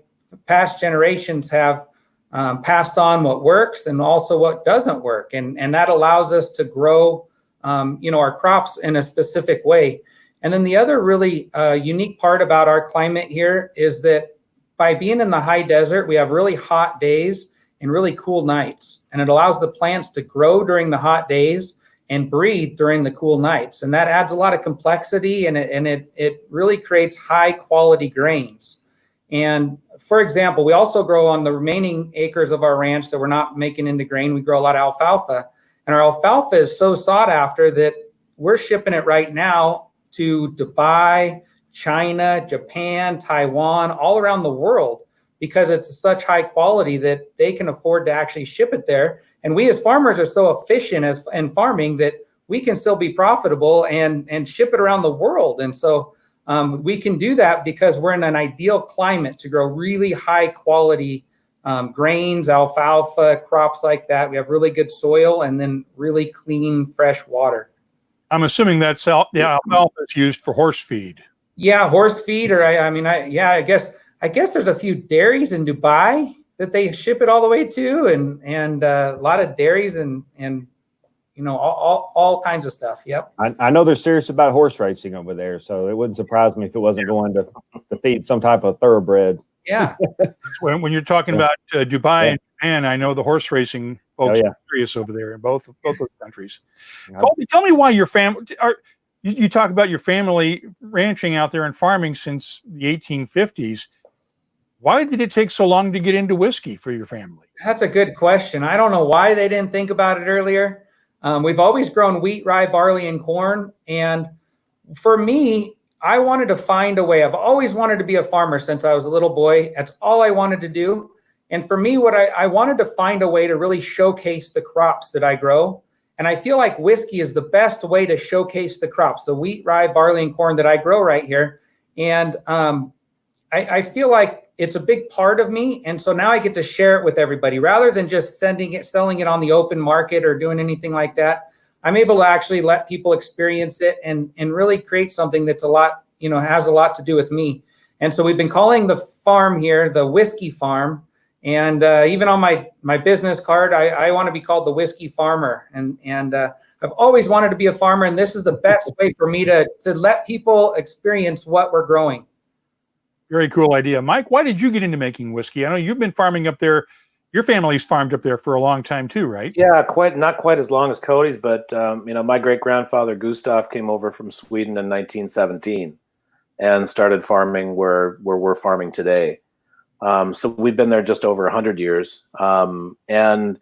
past generations have passed on what works and also what doesn't work. And that allows us to grow, our crops in a specific way. And then the other really unique part about our climate here is that by being in the high desert, we have really hot days and really cool nights. And it allows the plants to grow during the hot days and breed during the cool nights. And that adds a lot of complexity and it really creates high quality grains. And for example, we also grow on the remaining acres of our ranch that we're not making into grain. We grow a lot of alfalfa, and our alfalfa is so sought after that we're shipping it right now to Dubai, China, Japan, Taiwan, all around the world because it's such high quality that they can afford to actually ship it there. And we as farmers are so efficient in farming that we can still be profitable and ship it around the world. And so we can do that because we're in an ideal climate to grow really high quality grains, alfalfa, crops like that. We have really good soil and then really clean, fresh water. I'm assuming that's the alfalfa is used for horse feed. Yeah, horse feed, or I guess there's a few dairies in Dubai that they ship it all the way to, and a lot of dairies and all kinds of stuff. Yep. I know they're serious about horse racing over there, so it wouldn't surprise me if it wasn't going to feed some type of thoroughbred. Yeah. when you're talking about Dubai and Japan, I know the horse racing folks are serious over there in both those countries. Yeah. Colby, tell me why your family You talk about your family ranching out there and farming since the 1850s. Why did it take so long to get into whiskey for your family? That's a good question. I don't know why they didn't think about it earlier. We've always grown wheat, rye, barley, and corn. And for me, I wanted to find a way. I've always wanted to be a farmer since I was a little boy. That's all I wanted to do. And for me, what I wanted to find a way to really showcase the crops that I grow. And I feel like whiskey is the best way to showcase the crops, the wheat, rye, barley, and corn that I grow right here. And I feel like it's a big part of me. And so now I get to share it with everybody rather than just selling it on the open market or doing anything like that. I'm able to actually let people experience it and really create something that's a lot, has a lot to do with me. And so we've been calling the farm here the Whiskey Farm. And even on my business card, I want to be called the Whiskey Farmer. And I've always wanted to be a farmer. And this is the best way for me to let people experience what we're growing. Very cool idea. Mike, why did you get into making whiskey? I know you've been farming up there. Your family's farmed up there for a long time too, right? Yeah, not quite as long as Cody's, but my great-grandfather Gustav came over from Sweden in 1917 and started farming where we're farming today. So we've been there just over 100 years. And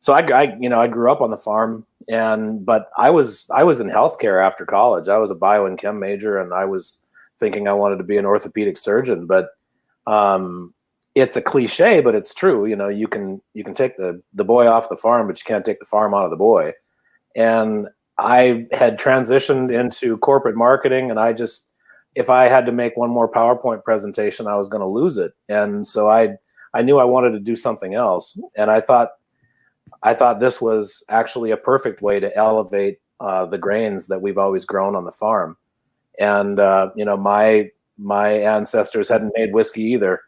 so I grew up on the farm, but I was in healthcare after college. I was a bio and chem major, and I was thinking I wanted to be an orthopedic surgeon. But it's a cliche, but it's true. You can take the boy off the farm, but you can't take the farm out of the boy. And I had transitioned into corporate marketing, and if I had to make one more PowerPoint presentation, I was going to lose it. And so I knew I wanted to do something else. And I thought this was actually a perfect way to elevate the grains that we've always grown on the farm. And, my ancestors hadn't made whiskey either.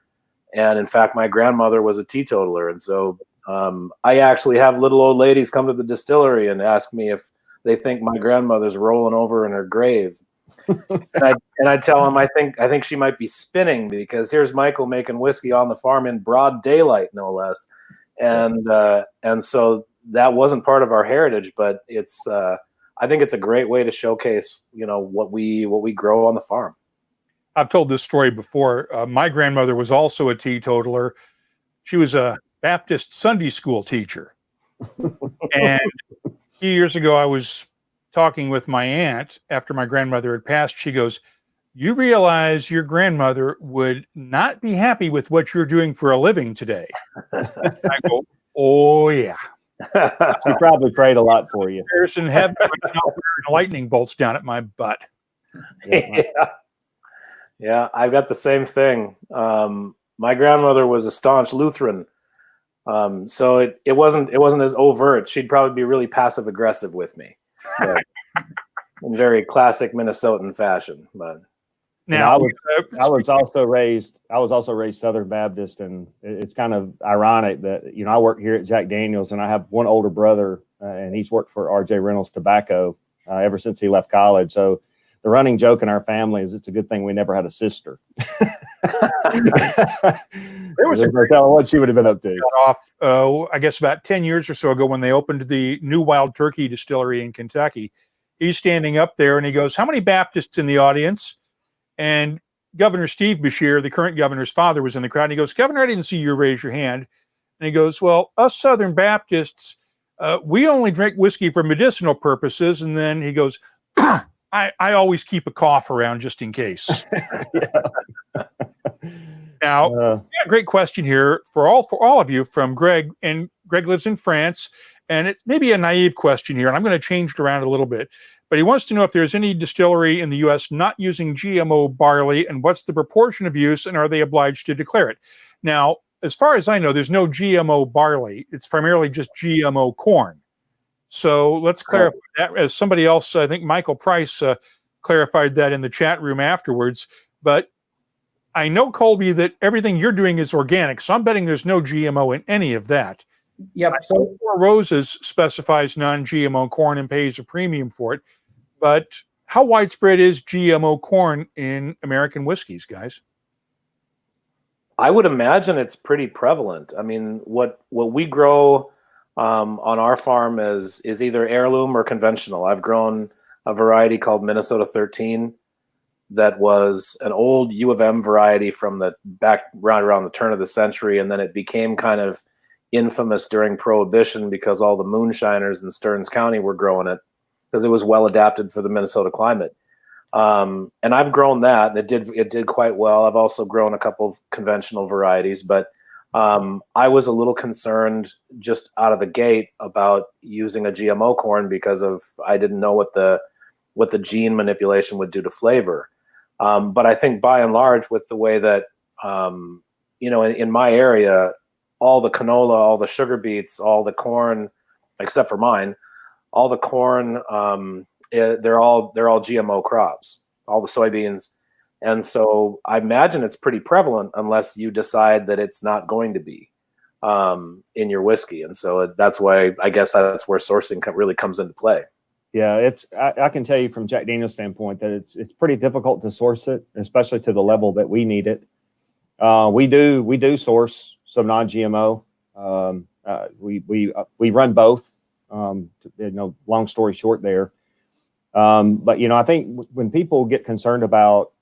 And in fact, my grandmother was a teetotaler. And so I actually have little old ladies come to the distillery and ask me if they think my grandmother's rolling over in her grave. and I tell them I think she might be spinning, because here's Michael making whiskey on the farm in broad daylight, no less. And so that wasn't part of our heritage, but it's I think it's a great way to showcase what we grow on the farm. I've told this story before. My grandmother was also a teetotaler. She was a Baptist Sunday school teacher. And a few years ago, I was talking with my aunt after my grandmother had passed. She goes, "You realize your grandmother would not be happy with what you're doing for a living today." I go, "Oh, yeah." She probably prayed a lot for you. Harrison have lightning bolts down at my butt. Yeah, I've got the same thing. My grandmother was a staunch Lutheran, so it wasn't as overt. She'd probably be really passive aggressive with me, in very classic Minnesotan fashion. But now I was also raised Southern Baptist, and it's kind of ironic that I work here at Jack Daniel's, and I have one older brother, and he's worked for R.J. Reynolds Tobacco ever since he left college. So the running joke in our family is it's a good thing we never had a sister. There was what she would have been up to. I guess about 10 years or so ago, when they opened the new Wild Turkey distillery in Kentucky. He's standing up there and he goes, "How many Baptists in the audience?" And Governor Steve Beshear, the current governor's father, was in the crowd. And he goes, "Governor, I didn't see you raise your hand." And he goes, "Well, us Southern Baptists, we only drink whiskey for medicinal purposes." And then he goes, I always keep a cough around just in case. Now, we got a great question here for all of you from Greg, and Greg lives in France, and it may be a naive question here, and I'm going to change it around a little bit, but he wants to know if there's any distillery in the U.S. not using GMO barley, and what's the proportion of use, and are they obliged to declare it? Now, as far as I know, there's no GMO barley. It's primarily just GMO corn. So let's clarify that. As somebody else, I think Michael Price clarified that in the chat room afterwards. But I know, Colby, that everything you're doing is organic. So I'm betting there's no GMO in any of that. Yep. So Four Roses specifies non-GMO corn and pays a premium for it. But how widespread is GMO corn in American whiskeys, guys? I would imagine it's pretty prevalent. I mean, what we grow on our farm is either heirloom or conventional. I've grown a variety called Minnesota 13 that was an old U of M variety from the back around the turn of the century. And then it became kind of infamous during Prohibition because all the moonshiners in Stearns County were growing it because it was well adapted for the Minnesota climate. And I've grown that, and it did quite well. I've also grown a couple of conventional varieties, but I was a little concerned just out of the gate about using a GMO corn because I didn't know what the gene manipulation would do to flavor. But I think by and large, with the way that in my area, all the canola, all the sugar beets, all the corn, except for mine, all the corn, they're all GMO crops, all the soybeans. And so I imagine it's pretty prevalent unless you decide that it's not going to be in your whiskey. And so that's why I guess that's where sourcing really comes into play. Yeah, I can tell you from Jack Daniel's standpoint that it's pretty difficult to source it, especially to the level that we need it. We do source some non-GMO. We run both. Long story short there. But I think when people get concerned about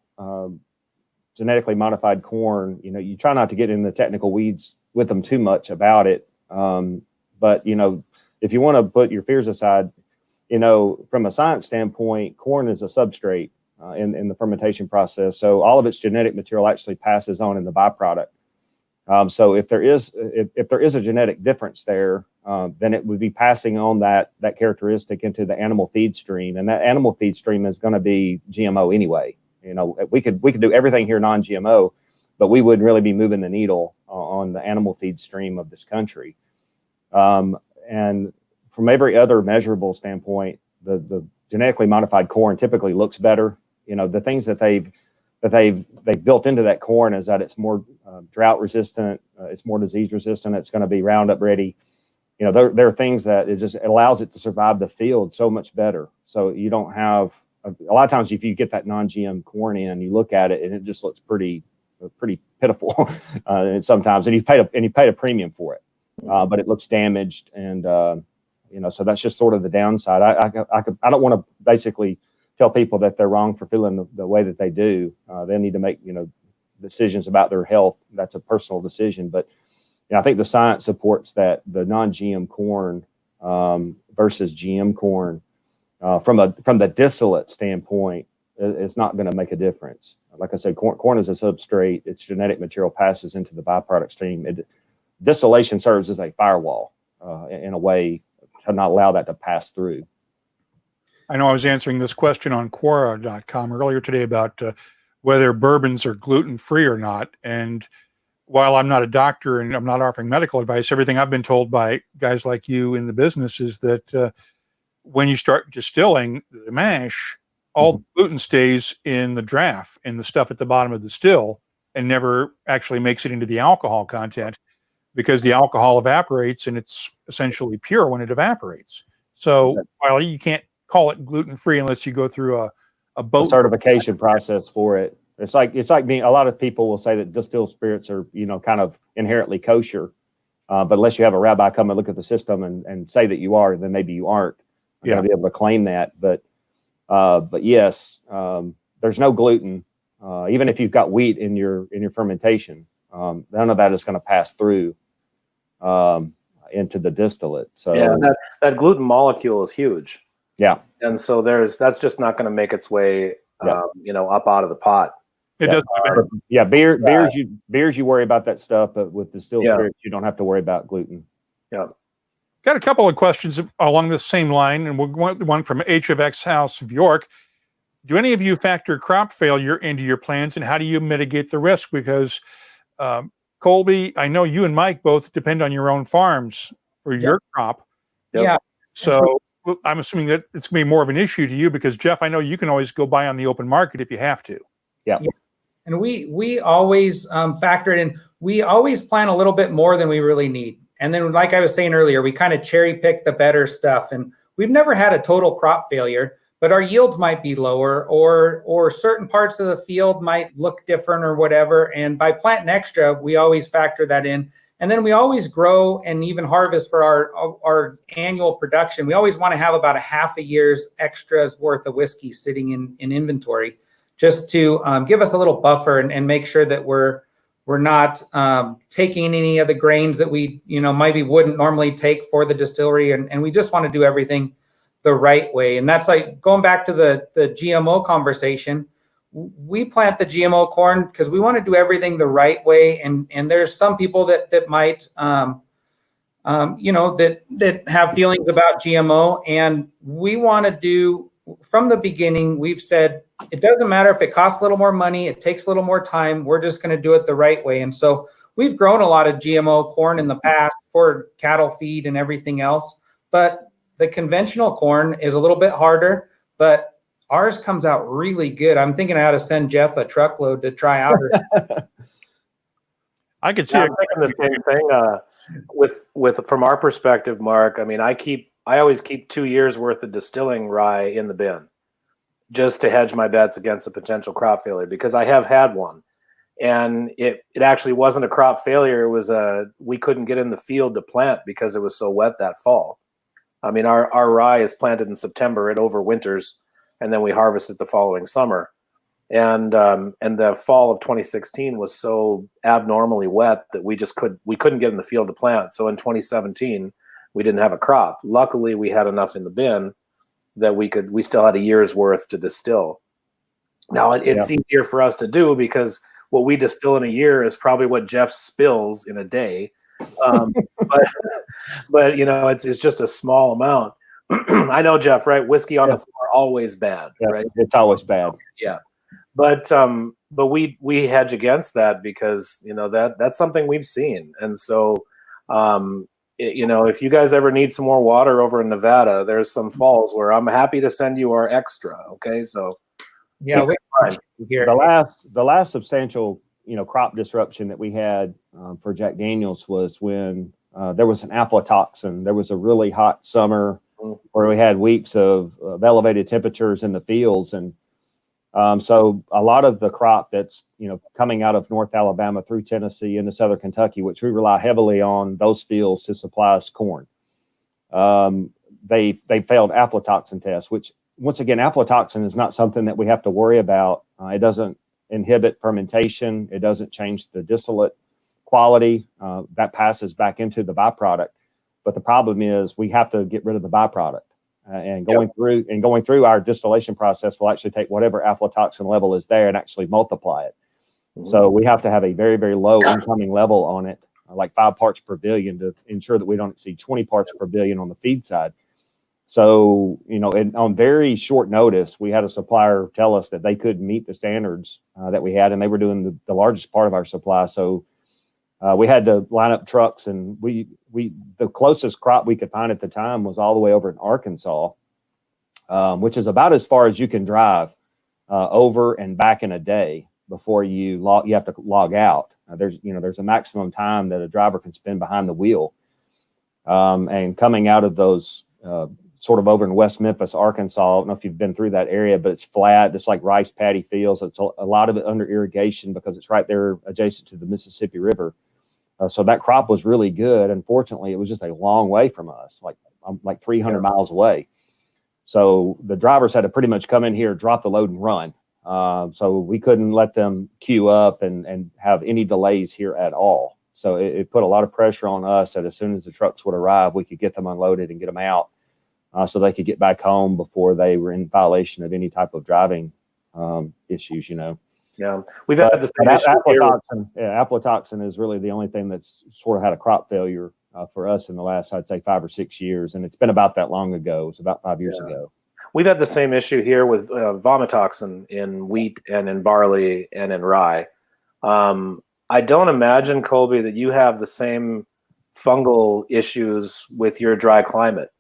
genetically modified corn, you try not to get in the technical weeds with them too much about it. But if you want to put your fears aside, from a science standpoint, corn is a substrate in the fermentation process. So all of its genetic material actually passes on in the byproduct. So if there is a genetic difference there, then it would be passing on that characteristic into the animal feed stream, and that animal feed stream is going to be GMO anyway. We could do everything here non-GMO, but we wouldn't really be moving the needle on the animal feed stream of this country. And from every other measurable standpoint, the genetically modified corn typically looks better. The things that they've built into that corn is that it's more drought resistant, it's more disease resistant, it's going to be Roundup ready. There are things that it allows it to survive the field so much better. So you don't have a lot of times if you get that non-GM corn in, you look at it and it just looks pretty pitiful and sometimes, and you paid a premium for it, but it looks damaged, and so that's just sort of the downside. I don't want to basically tell people that they're wrong for feeling the way that they do. They need to make decisions about their health. That's a personal decision, but I think the science supports that the non-GM corn versus GM corn from the distillate standpoint is not going to make a difference. Like I said, corn is a substrate. Its genetic material passes into the byproduct stream. Distillation serves as a firewall in a way to not allow that to pass through. I know I was answering this question on Quora.com earlier today about whether bourbons are gluten-free or not. And while I'm not a doctor and I'm not offering medical advice, everything I've been told by guys like you in the business is that when you start distilling the mash, all the gluten stays in the draft, in the stuff at the bottom of the still, and never actually makes it into the alcohol content, because the alcohol evaporates and it's essentially pure when it evaporates. So while you can't call it gluten-free unless you go through a boat certification process for it. It's like being, a lot of people will say that distilled spirits are, kind of inherently kosher. But unless you have a rabbi come and look at the system and say that you are, then maybe you aren't going to be able to claim that. But yes, there's no gluten. Even if you've got wheat in your fermentation, none of that is going to pass through into the distillate. So yeah, that gluten molecule is huge. Yeah. And so that's just not going to make its way, up out of the pot. It doesn't. Beers, you worry about that stuff, but with distilled spirits, you don't have to worry about gluten. Yeah. Got a couple of questions along the same line, and we'll go with one from H of X House of York. Do any of you factor crop failure into your plans, and how do you mitigate the risk? Because Colby, I know you and Mike both depend on your own farms for your crop. Yeah. So I'm assuming that it's going to be more of an issue to you, because Jeff, I know you can always go buy on the open market if you have to. Yeah. And we always factor it in. We always plan a little bit more than we really need. And then, like I was saying earlier, we kind of cherry pick the better stuff. And we've never had a total crop failure, but our yields might be lower, or certain parts of the field might look different or whatever. And by planting extra, we always factor that in. And then we always grow and even harvest for our annual production. We always want to have about a half a year's extras worth of whiskey sitting in inventory, just to give us a little buffer and make sure that we're not taking any of the grains that we maybe wouldn't normally take for the distillery, and we just want to do everything the right way. And that's like going back to the GMO conversation. We plant the GMO corn because we want to do everything the right way. And there's some people that might, that have feelings about GMO. And we want to do, from the beginning, we've said, it doesn't matter if it costs a little more money, it takes a little more time, we're just going to do it the right way. And so we've grown a lot of GMO corn in the past for cattle feed and everything else. But the conventional corn is a little bit harder, but ours comes out really good. I'm thinking I ought to send Jeff a truckload to try out. I could see I'm thinking the same thing with from our perspective, Mark. I mean, I always keep 2 years worth of distilling rye in the bin just to hedge my bets against a potential crop failure, because I have had one, and it actually wasn't a crop failure. It was we couldn't get in the field to plant because it was so wet that fall. I mean, our rye is planted in September, it overwinters, and then we harvest it the following summer. And the fall of 2016 was so abnormally wet that we couldn't get in the field to plant. So in 2017, we didn't have a crop. Luckily, we had enough in the bin that we still had a year's worth to distill. Now it's easier for us to do because what we distill in a year is probably what Jeff spills in a day. But it's just a small amount. I know, Jeff, right? Whiskey on the floor, always bad, right? It's always bad. Yeah. But we hedge against that because, that's something we've seen. And so, if you guys ever need some more water over in Nevada, there's some falls where I'm happy to send you our extra. Okay. So yeah, the last substantial, crop disruption that we had for Jack Daniel's was when there was an aflatoxin. There was a really hot summer where we had weeks of elevated temperatures in the fields. And so a lot of the crop that's, coming out of North Alabama through Tennessee into Southern Kentucky, which we rely heavily on those fields to supply us corn, they failed aflatoxin tests, which, once again, aflatoxin is not something that we have to worry about. It doesn't inhibit fermentation. It doesn't change the distillate quality. That passes back into the byproduct. But the problem is we have to get rid of the byproduct. And going through our distillation process, we'll actually take whatever aflatoxin level is there and actually multiply it. Mm-hmm. So we have to have a very, very low incoming level on it, like 5 parts per billion, to ensure that we don't exceed 20 parts per billion on the feed side. So, on very short notice, we had a supplier tell us that they couldn't meet the standards that we had, and they were doing the largest part of our supply. So we had to line up trucks, and the closest crop we could find at the time was all the way over in Arkansas, which is about as far as you can drive over and back in a day before you have to log out. There's a maximum time that a driver can spend behind the wheel, and coming out of those sort of over in West Memphis, Arkansas. I don't know if you've been through that area, but it's flat. It's like rice paddy fields. It's a lot of it under irrigation because it's right there adjacent to the Mississippi River. So that crop was really good. Unfortunately, it was just a long way from us, like 300 miles away. So the drivers had to pretty much come in here, drop the load, and run. So we couldn't let them queue up and have any delays here at all. So it put a lot of pressure on us that as soon as the trucks would arrive, we could get them unloaded and get them out, so they could get back home before they were in violation of any type of driving issues, Yeah, we've had the same issue. Aflatoxin is really the only thing that's sort of had a crop failure for us in the last, I'd say, 5 or 6 years, and it's been about that long ago. It's about 5 years ago. We've had the same issue here with vomitoxin in wheat and in barley and in rye. I don't imagine, Colby, that you have the same fungal issues with your dry climate.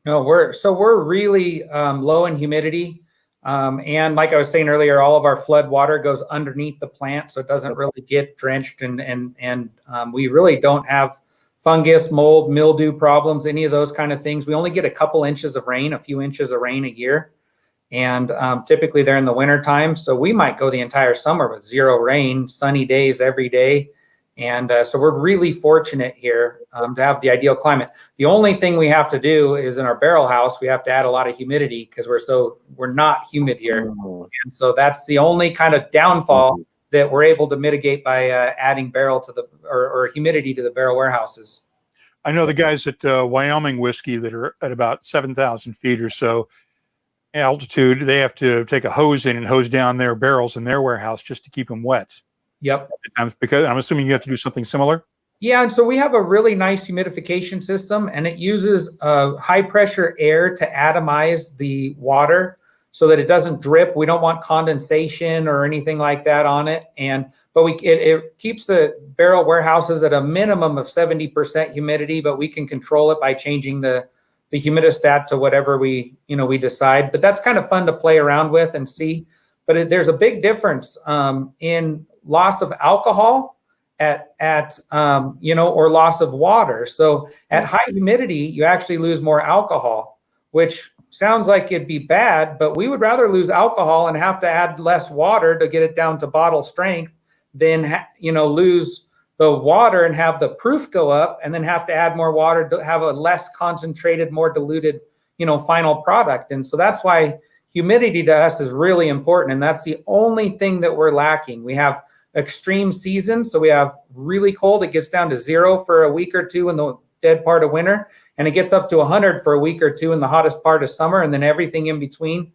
No, we're really low in humidity. And like I was saying earlier, all of our flood water goes underneath the plant, so it doesn't really get drenched, and we really don't have fungus, mold, mildew problems, any of those kind of things. We only get a few inches of rain a year, and typically they're in the winter time. So we might go the entire summer with 0 rain, sunny days every day, And so we're really fortunate here to have the ideal climate. The only thing we have to do is in our barrel house, we have to add a lot of humidity because we're not humid here. And so that's the only kind of downfall that we're able to mitigate by adding barrel to or humidity to the barrel warehouses. I know the guys at Wyoming Whiskey that are at about 7,000 feet or so altitude, they have to take a hose in and hose down their barrels in their warehouse just to keep them wet. Yep. Because I'm assuming you have to do something similar. Yeah, and so we have a really nice humidification system, and it uses high pressure air to atomize the water so that it doesn't drip. We don't want condensation or anything like that on it, but it keeps the barrel warehouses at a minimum of 70% humidity, but we can control it by changing the humidistat to whatever we decide. But that's kind of fun to play around with and see. But there's a big difference in loss of alcohol or loss of water. So at high humidity, you actually lose more alcohol, which sounds like it'd be bad, but we would rather lose alcohol and have to add less water to get it down to bottle strength than lose the water and have the proof go up and then have to add more water to have a less concentrated, more diluted, final product. And so that's why humidity to us is really important. And that's the only thing that we're lacking. We have extreme seasons. So we have really cold. It gets down to 0 for a week or two in the dead part of winter. And it gets up to 100 for a week or two in the hottest part of summer. And then everything in between.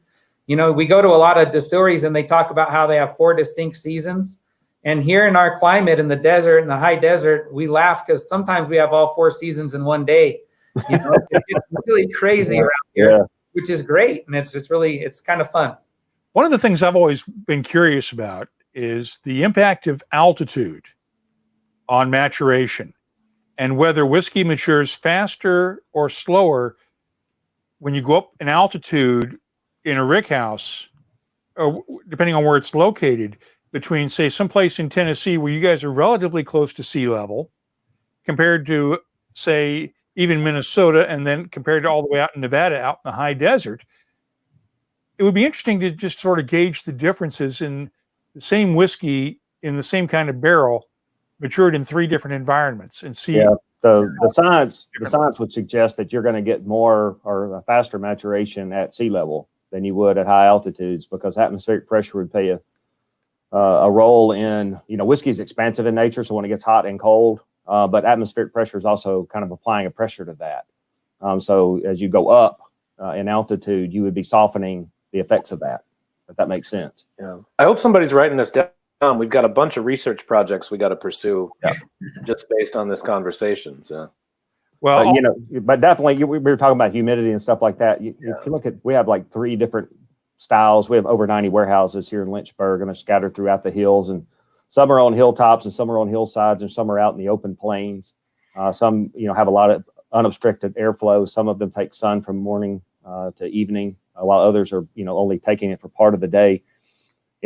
We go to a lot of distilleries and they talk about how they have 4 distinct seasons. And here in our climate in the desert, in the high desert, we laugh because sometimes we have all 4 seasons in one day. It's really crazy around here, which is great. And it's kind of fun. One of the things I've always been curious about is the impact of altitude on maturation and whether whiskey matures faster or slower when you go up in altitude in a rickhouse, or depending on where it's located, between, say, someplace in Tennessee where you guys are relatively close to sea level compared to, say, even Minnesota, and then compared to all the way out in Nevada, out in the high desert. It would be interesting to just sort of gauge the differences in the same whiskey in the same kind of barrel matured in 3 different environments and see. Yeah. So the science would suggest that you're going to get more or a faster maturation at sea level than you would at high altitudes because atmospheric pressure would play a role in, whiskey is expansive in nature. So when it gets hot and cold, but atmospheric pressure is also kind of applying a pressure to that. So as you go up in altitude, you would be softening the effects of that, if that makes sense. Yeah. I hope somebody's writing this down. We've got a bunch of research projects we got to pursue just based on this conversation. So, well, but definitely we were talking about humidity and stuff like that. If you look at, we have like 3 different styles. We have over 90 warehouses here in Lynchburg, and they're scattered throughout the hills, and some are on hilltops and some are on hillsides and some are out in the open plains. Some, have a lot of unobstructed airflow. Some of them take sun from morning to evening, while others are, only taking it for part of the day.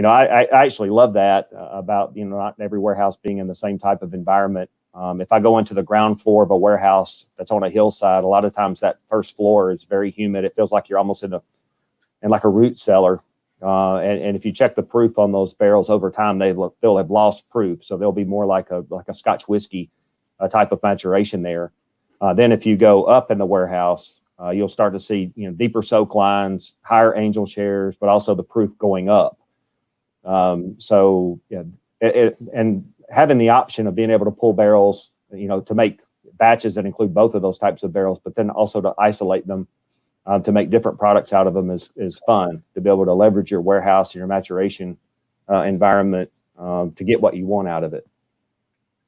I actually love that about, not every warehouse being in the same type of environment. If I go into the ground floor of a warehouse that's on a hillside, a lot of times that first floor is very humid. It feels like you're almost in like a root cellar. And if you check the proof on those barrels over time, they'll have lost proof. So they'll be more like a Scotch whiskey type of maturation there. Then if you go up in the warehouse, you'll start to see, deeper soak lines, higher angel shares, but also the proof going up. And having the option of being able to pull barrels, to make batches that include both of those types of barrels, but then also to isolate them, to make different products out of them is fun, to be able to leverage your warehouse and your maturation environment to get what you want out of it.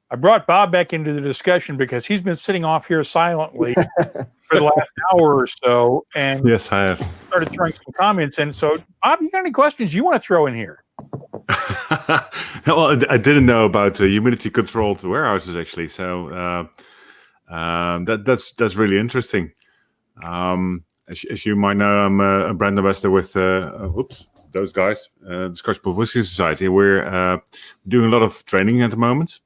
I brought Bob back into the discussion because he's been sitting off here silently for the last hour or so. And yes, I have started throwing some comments in. So, Bob, you got any questions you want to throw in here? Well, I didn't know about humidity controlled warehouses actually. So that's really interesting. As you might know, I'm a brand ambassador with those guys, the Scotch Whisky Society. We're doing a lot of training at the moment.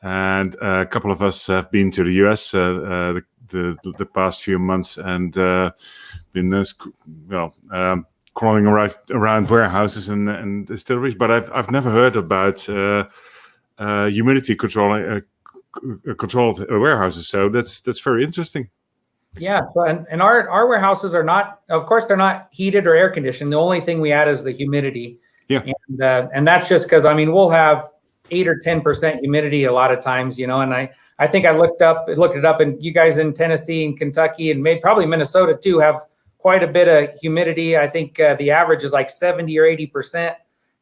And a couple of us have been to the US the past few months and been crawling around warehouses and distilleries. But I've never heard about humidity controlled warehouses. So that's very interesting. Yeah, and our warehouses are not, of course, they're not heated or air conditioned. The only thing we add is the humidity. Yeah, and that's just because we'll have 8 or 10% humidity a lot of times, and I think I looked it up, and you guys in Tennessee and Kentucky and probably Minnesota too have quite a bit of humidity. I think the average is like 70 or 80%,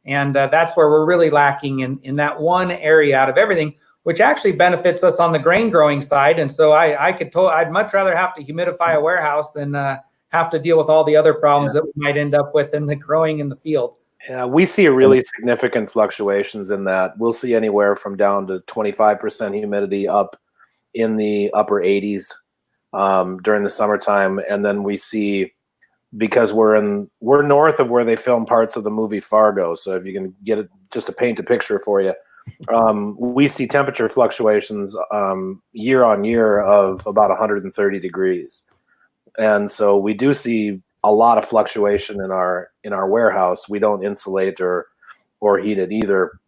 and that's where we're really lacking in that one area out of everything, which actually benefits us on the grain growing side. And so I'd much rather have to humidify a warehouse than have to deal with all the other problems that we might end up with in the growing in the field. Yeah, we see really significant fluctuations in that. We'll see anywhere from down to 25% humidity up in the upper 80s during the summertime. And then we see, because we're north of where they film parts of the movie Fargo. So if you can get it, just to paint a picture for you, we see temperature fluctuations year on year of about 130 degrees. And so we do see a lot of fluctuation in our warehouse. We don't insulate or heat it either.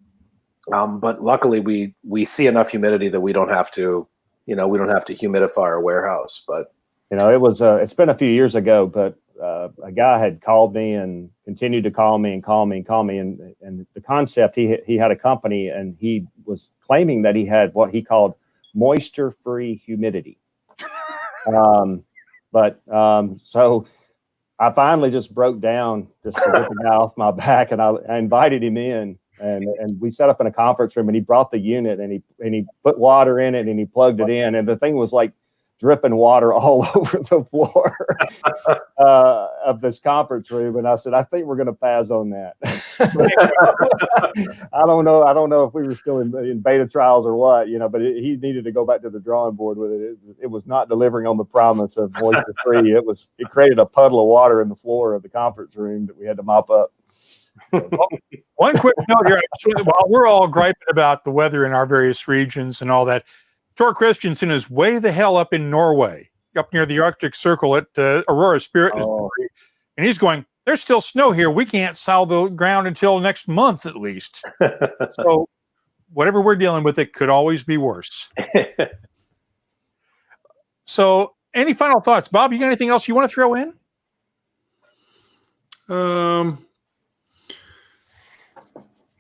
But luckily we see enough humidity that we don't have to humidify our warehouse. But it's been a few years ago, but a guy had called me and continued to call me. And the concept, he had a company, and he was claiming that he had what he called moisture-free humidity. So I finally just broke down just to get the guy off my back, and I invited him in, and we set up in a conference room, and he brought the unit, and he put water in it, and he plugged it in, and the thing was like dripping water all over the floor of this conference room. And I said, I think we're going to pass on that. I don't know if we were still in beta trials or what, but he needed to go back to the drawing board with it. It was not delivering on the promise of moisture free. It created a puddle of water in the floor of the conference room that we had to mop up. One quick note here. While we're all griping about the weather in our various regions and all that, Tor Christensen is way the hell up in Norway, up near the Arctic Circle at Aurora Spirit. And he's going, there's still snow here. We can't sow the ground until next month at least. So whatever we're dealing with, it could always be worse. So any final thoughts? Bob, you got anything else you want to throw in?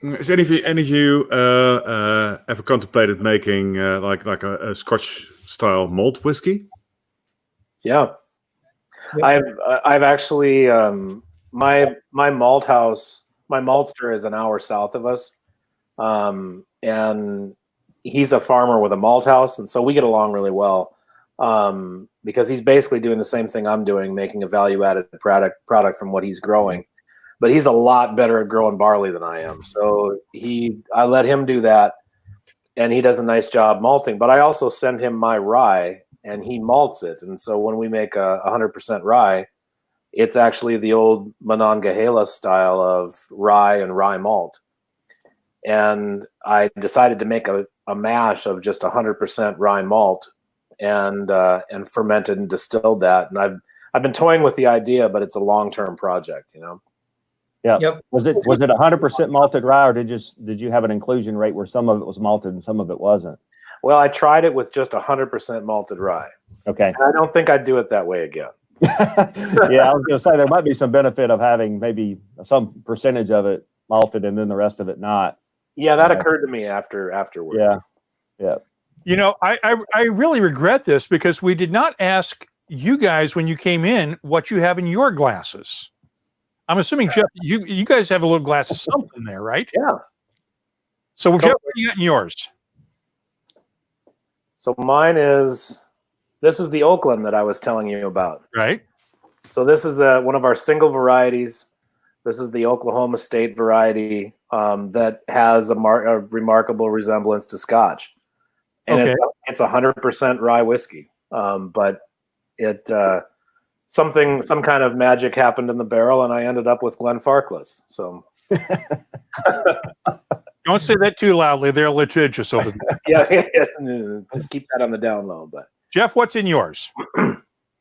Has any of you ever contemplated making like a Scotch style malt whiskey? Yeah, I've actually my malt house, my maltster is an hour south of us, and he's a farmer with a malt house, and so we get along really well because he's basically doing the same thing I'm doing, making a value added product from what he's growing. But he's a lot better at growing barley than I am. So I let him do that, and he does a nice job malting. But I also send him my rye, and he malts it. And so when we make 100% rye, it's actually the old Monongahela style of rye and rye malt. And I decided to make a mash of just 100% rye malt and fermented and distilled that. And I've been toying with the idea, but it's a long-term project, Yeah. Yep. Was it 100% malted rye, or did you have an inclusion rate where some of it was malted and some of it wasn't? Well, I tried it with just 100% malted rye. Okay. And I don't think I'd do it that way again. Yeah, I was going to say there might be some benefit of having maybe some percentage of it malted and then the rest of it not. Yeah, that occurred to me afterwards. Yeah. I really regret this because we did not ask you guys when you came in what you have in your glasses. I'm assuming, Jeff, you guys have a little glass of something there, right? Yeah. So, Jeff, what do you got in yours? So this is the Oakland that I was telling you about. Right. So this is one of our single varieties. This is the Oklahoma State variety that has a remarkable resemblance to Scotch. And it's 100% rye whiskey. But some kind of magic happened in the barrel, and I ended up with Glenfarclas. So don't say that too loudly; they're litigious over there. Yeah, just keep that on the down low. But Jeff, what's in yours?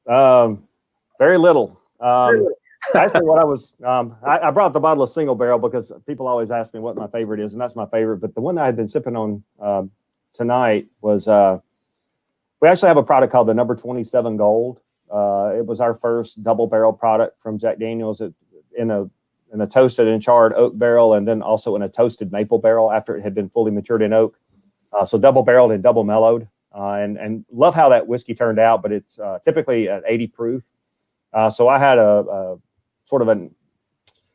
Very little. Actually, what I was, I brought the bottle of single barrel because people always ask me what my favorite is, and that's my favorite. But the one that I had been sipping on tonight was, we actually have a product called the Number 27 Gold. It was our first double barrel product from Jack Daniel's in a toasted and charred oak barrel, and then also in a toasted maple barrel after it had been fully matured in oak. So double barreled and double mellowed, and love how that whiskey turned out. But it's typically at 80 proof. So I had a sort of an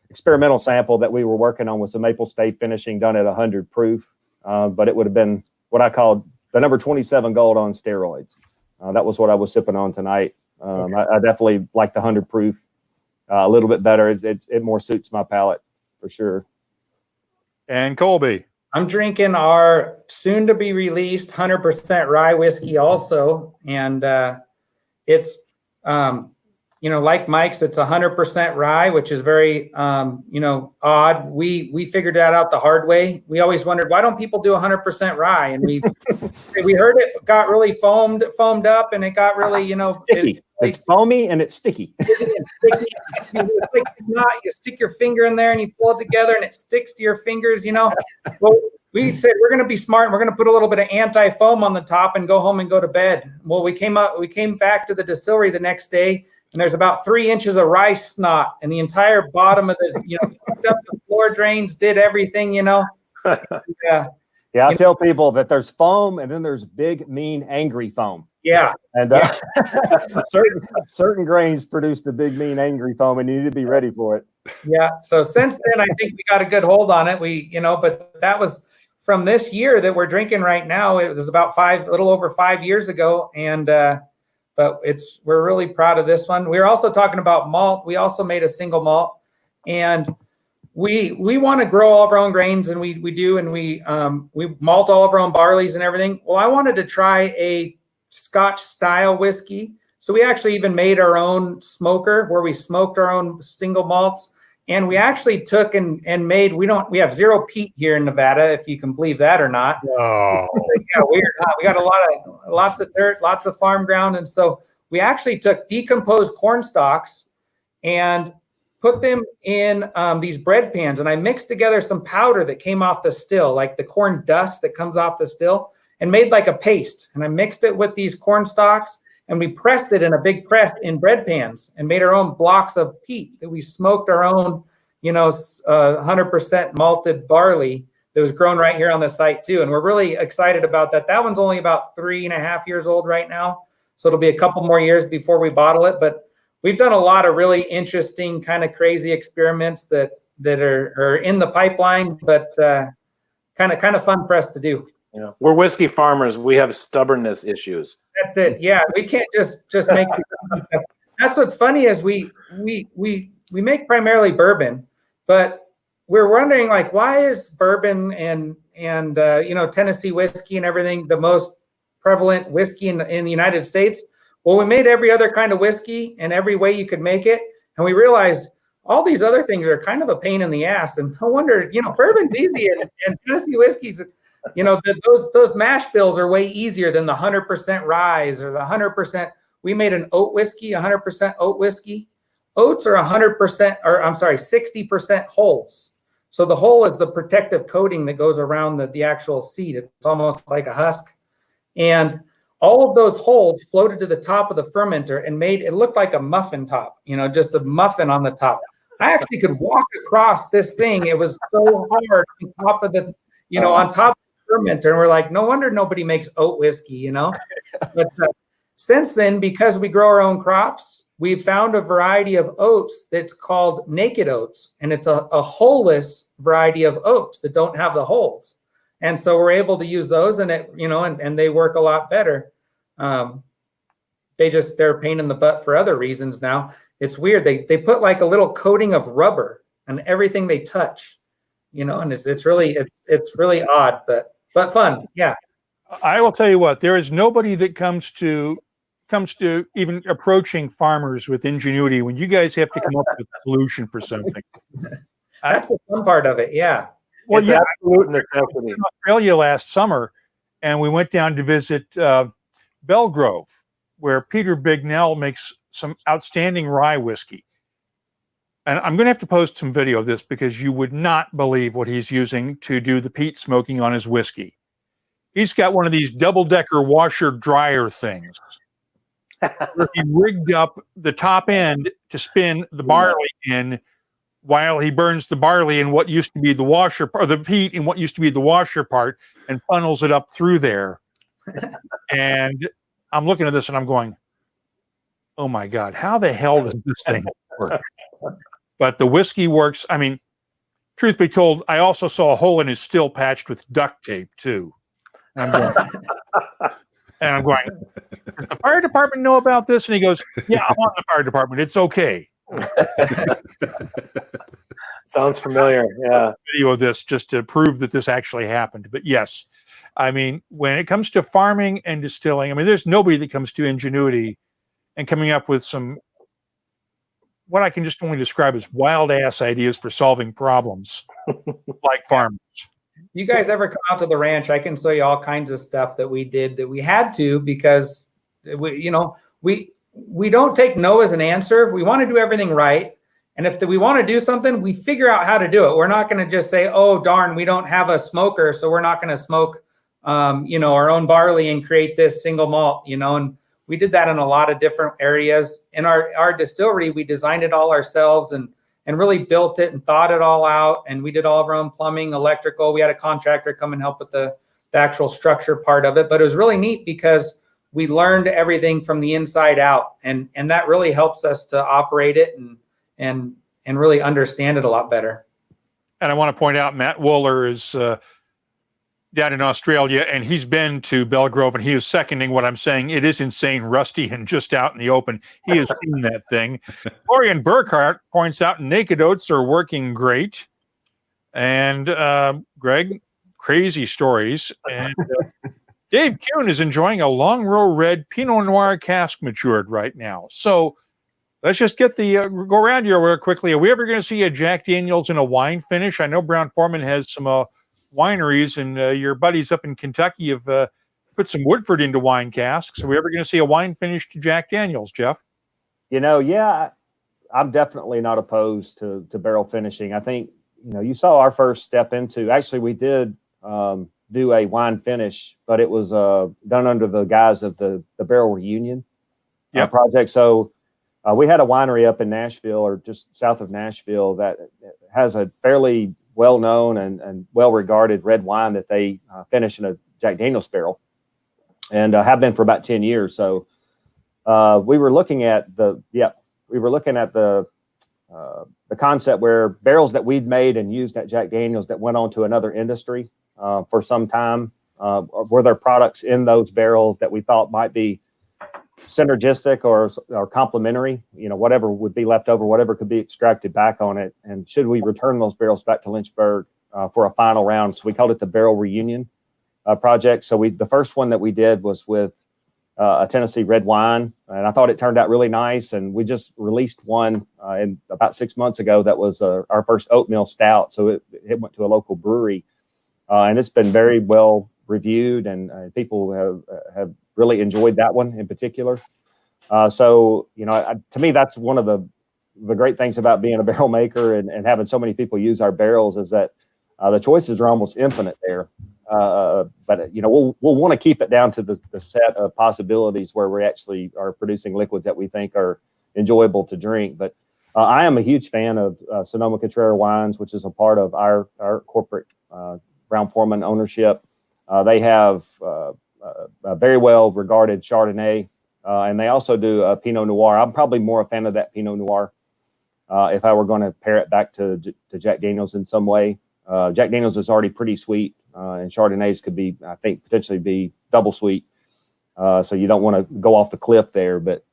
experimental sample that we were working on with some maple stay finishing done at 100 proof. But it would have been what I called the Number 27 Gold on steroids. That was what I was sipping on tonight. I definitely like the 100 proof a little bit better. It more suits my palate for sure. And Colby. I'm drinking our soon to be released 100% rye whiskey also. And it's, like Mike's, it's 100% rye, which is very, odd. We figured that out the hard way. We always wondered, why don't people do 100% rye? And we heard it got really foamed up, and it got really, sticky. It's foamy and it's sticky. It's not. You stick your finger in there and you pull it together, and it sticks to your fingers. Well, we said we're going to be smart, and we're going to put a little bit of anti-foam on the top and go home and go to bed. Well, we came back to the distillery the next day, and there's about 3 inches of rice snot, and the entire bottom of the, hooked up the floor drains, did everything, Yeah. Yeah, I tell people that there's foam, and then there's big, mean, angry foam. Yeah. And certain grains produce the big, mean, angry foam, and you need to be ready for it. Yeah. So since then, I think we got a good hold on it. But that was from this year that we're drinking right now. It was about a little over 5 years ago. And, but we're really proud of this one. We were also talking about malt. We also made a single malt, and we want to grow all of our own grains, and we do. And we malt all of our own barleys and everything. Well, I wanted to try a Scotch style whiskey. So we actually even made our own smoker where we smoked our own single malts. And we actually took and made, we have zero peat here in Nevada, if you can believe that or not. Oh. Yeah, weird. We got lots of dirt, lots of farm ground. And so we actually took decomposed corn stalks and put them in these bread pans. And I mixed together some powder that came off the still, like the corn dust that comes off the still, and made like a paste. And I mixed it with these corn stalks, and we pressed it in a big press in bread pans and made our own blocks of peat that we smoked our own, 100% malted barley that was grown right here on the site too. And we're really excited about that. That one's only about 3.5 years old right now. So it'll be a couple more years before we bottle it. But we've done a lot of really interesting, kind of crazy experiments that are in the pipeline, but kind of fun for us to do. We're whiskey farmers. We have stubbornness issues. That's it. Yeah, we can't just make. That's what's funny is we make primarily bourbon, but we're wondering why is bourbon and Tennessee whiskey and everything the most prevalent whiskey in the United States? Well, we made every other kind of whiskey and every way you could make it, and we realized all these other things are kind of a pain in the ass. And no wonder bourbon's easy and Tennessee whiskey's. Those mash bills are way easier than the 100% rye or the 100%. We made an oat whiskey, 100% oat whiskey. Oats are 60% hulls. So the hull is the protective coating that goes around the actual seed. It's almost like a husk. And all of those hulls floated to the top of the fermenter and made it look like a muffin top, just a muffin on the top. I actually could walk across this thing. It was so hard on top of the, on top of the fermenter. And we're like, no wonder nobody makes oat whiskey, But since then, because we grow our own crops, we've found a variety of oats that's called naked oats. And it's a hull-less variety of oats that don't have the hulls. And so we're able to use those and and they work a lot better. They're a pain in the butt for other reasons now. It's weird. They put like a little coating of rubber on everything they touch, and it's really odd, but fun. Yeah. I will tell you what, there is nobody that comes to even approaching farmers with ingenuity when you guys have to come up with a solution for something. That's the fun part of it. Yeah. Well, it's absolute necessity. In Australia last summer, and we went down to visit Belgrove, where Peter Bignell makes some outstanding rye whiskey. And I'm going to have to post some video of this because you would not believe what he's using to do the peat smoking on his whiskey. He's got one of these double-decker washer dryer things where he rigged up the top end to spin the barley in while he burns the barley in what used to be the washer, or the peat in what used to be the washer part, and funnels it up through there. And I'm looking at this and I'm going, oh my God, how the hell does this thing work? But the whiskey works. I mean, truth be told, I also saw a hole in his still patched with duct tape too. And I'm going, does the fire department know about this? And he goes, yeah, I'm on the fire department. It's okay. Sounds familiar. Yeah. Video of this just to prove that this actually happened. But yes, I mean, when it comes to farming and distilling, I mean, there's nobody that comes to ingenuity and coming up with some, what I can just only describe as wild ass ideas for solving problems like farmers. You guys ever come out to the ranch? I can show you all kinds of stuff that we did that we had to because we don't take no as an answer. We want to do everything right. And if we want to do something, we figure out how to do it. We're not going to just say, oh, darn, we don't have a smoker, so we're not going to smoke, our own barley and create this single malt, and we did that in a lot of different areas. In our distillery, we designed it all ourselves and really built it and thought it all out. And we did all of our own plumbing, electrical. We had a contractor come and help with the actual structure part of it. But it was really neat because we learned everything from the inside out. And that really helps us to operate it and really understand it a lot better. And I want to point out, Matt Wooler is down in Australia, and he's been to Belgrove, and he is seconding what I'm saying. It is insane, rusty, and just out in the open. He has seen that thing. Florian Burkhart points out naked oats are working great. And Greg, crazy stories. And Dave Kuhn is enjoying a Long Row Red Pinot Noir cask matured right now. So let's just get the go around here real quickly. Are we ever going to see a Jack Daniel's in a wine finish? I know Brown Forman has some wineries, and your buddies up in Kentucky have put some Woodford into wine casks. Are we ever going to see a wine finish to Jack Daniel's, Jeff? Yeah, I'm definitely not opposed to barrel finishing. I think, you saw our first step into, actually we did do a wine finish, but it was done under the guise of the Barrel Reunion project. So we had a winery up in Nashville, or just south of Nashville, that has a fairly well-known and well-regarded red wine that they finish in a Jack Daniel's barrel, and have been for about 10 years. So we were looking at the concept where barrels that we'd made and used at Jack Daniel's that went on to another industry for some time, were there products in those barrels that we thought might be synergistic or complementary, whatever would be left over, whatever could be extracted back on it. And should we return those barrels back to Lynchburg for a final round? So we called it the Barrel Reunion project. So the first one that we did was with a Tennessee red wine, and I thought it turned out really nice. And we just released one in about 6 months ago that was our first oatmeal stout. So it went to a local brewery, and it's been very well reviewed, and people have really enjoyed that one in particular. So, to me, that's one of the great things about being a barrel maker and having so many people use our barrels, is that the choices are almost infinite there. But we'll want to keep it down to the set of possibilities where we actually are producing liquids that we think are enjoyable to drink. But I am a huge fan of Sonoma-Cutrer wines, which is a part of our corporate Brown Forman ownership. They have a very well regarded Chardonnay, and they also do a Pinot Noir. I'm probably more a fan of that Pinot Noir if I were going to pair it back to Jack Daniel's in some way. Jack Daniel's is already pretty sweet, and Chardonnays could be, I think, potentially be double sweet. So you don't want to go off the cliff there. But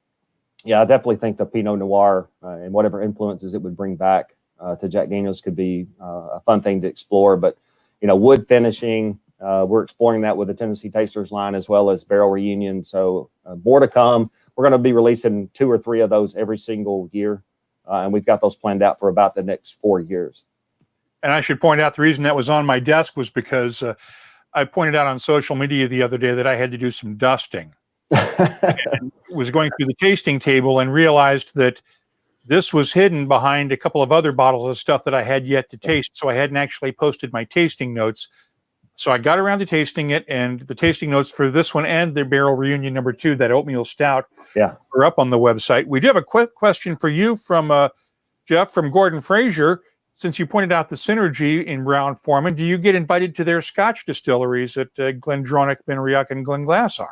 yeah, I definitely think the Pinot Noir and whatever influences it would bring back to Jack Daniel's could be a fun thing to explore. But, wood finishing, we're exploring that with the Tennessee Tasters line as well as Barrel Reunion. So more to come. We're going to be releasing 2 or 3 of those every single year. And we've got those planned out for about the next 4 years. And I should point out the reason that was on my desk was because I pointed out on social media the other day that I had to do some dusting. And was going through the tasting table and realized that This was hidden behind a couple of other bottles of stuff that I had yet to taste, so I hadn't actually posted my tasting notes. So I got around to tasting it, and the tasting notes for this one and the Barrel Reunion number 2, that oatmeal stout, are up on the website. We do have a quick question for you from Jeff from Gordon Fraser. Since you pointed out the synergy in Brown-Forman, do you get invited to their Scotch distilleries at Glendronach, Benriach, and Glenglassaugh?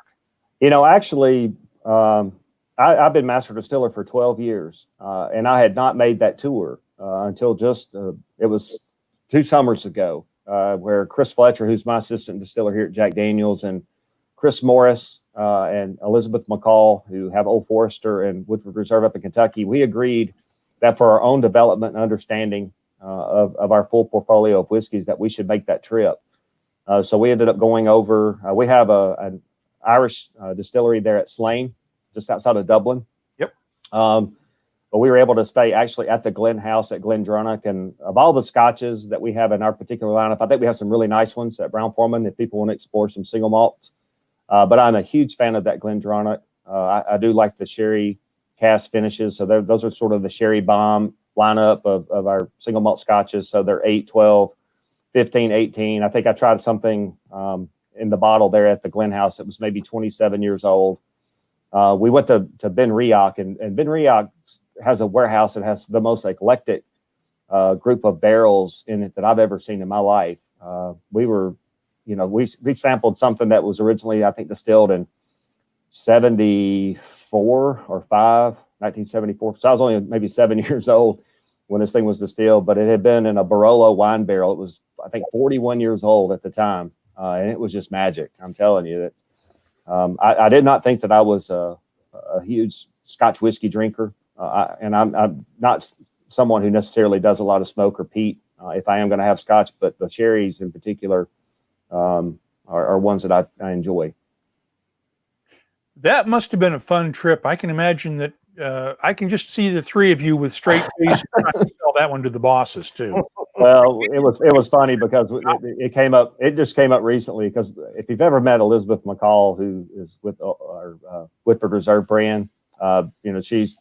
Actually, I've been master distiller for 12 years, and I had not made that tour until just it was 2 summers ago, where Chris Fletcher, who's my assistant distiller here at Jack Daniels, and Chris Morris and Elizabeth McCall, who have Old Forester and Woodford Reserve up in Kentucky, we agreed that for our own development and understanding of our full portfolio of whiskeys, that we should make that trip. So we ended up going over. We have an Irish distillery there at Slane, just outside of Dublin. Yep. But we were able to stay actually at the Glen House at Glendronach. And of all the scotches that we have in our particular lineup, I think we have some really nice ones at Brown-Forman if people want to explore some single malts. But I'm a huge fan of that Glendronach. I do like the sherry cask finishes. So those are sort of the sherry bomb lineup of our single malt scotches. So they're 8, 12, 15, 18. I think I tried something in the bottle there at the Glen House. It was maybe 27 years old. We went to Benriach, and Benriach has a warehouse that has the most eclectic group of barrels in it that I've ever seen in my life. We sampled something that was originally, I think, distilled in 74 or 5, 1974. So I was only maybe 7 years old when this thing was distilled, but it had been in a Barolo wine barrel. It was, I think, 41 years old at the time. And it was just magic. I'm telling you that. I did not think that I was a huge Scotch whiskey drinker. And I'm not someone who necessarily does a lot of smoke or peat if I am going to have Scotch, but the cherries in particular are ones that I enjoy. That must have been a fun trip. I can imagine that. I can just see the 3 of you with straight face trying to sell that one to the bosses too. Well, it was funny because it came up. It just came up recently because if you've ever met Elizabeth McCall, who is with our Woodford Reserve brand, she's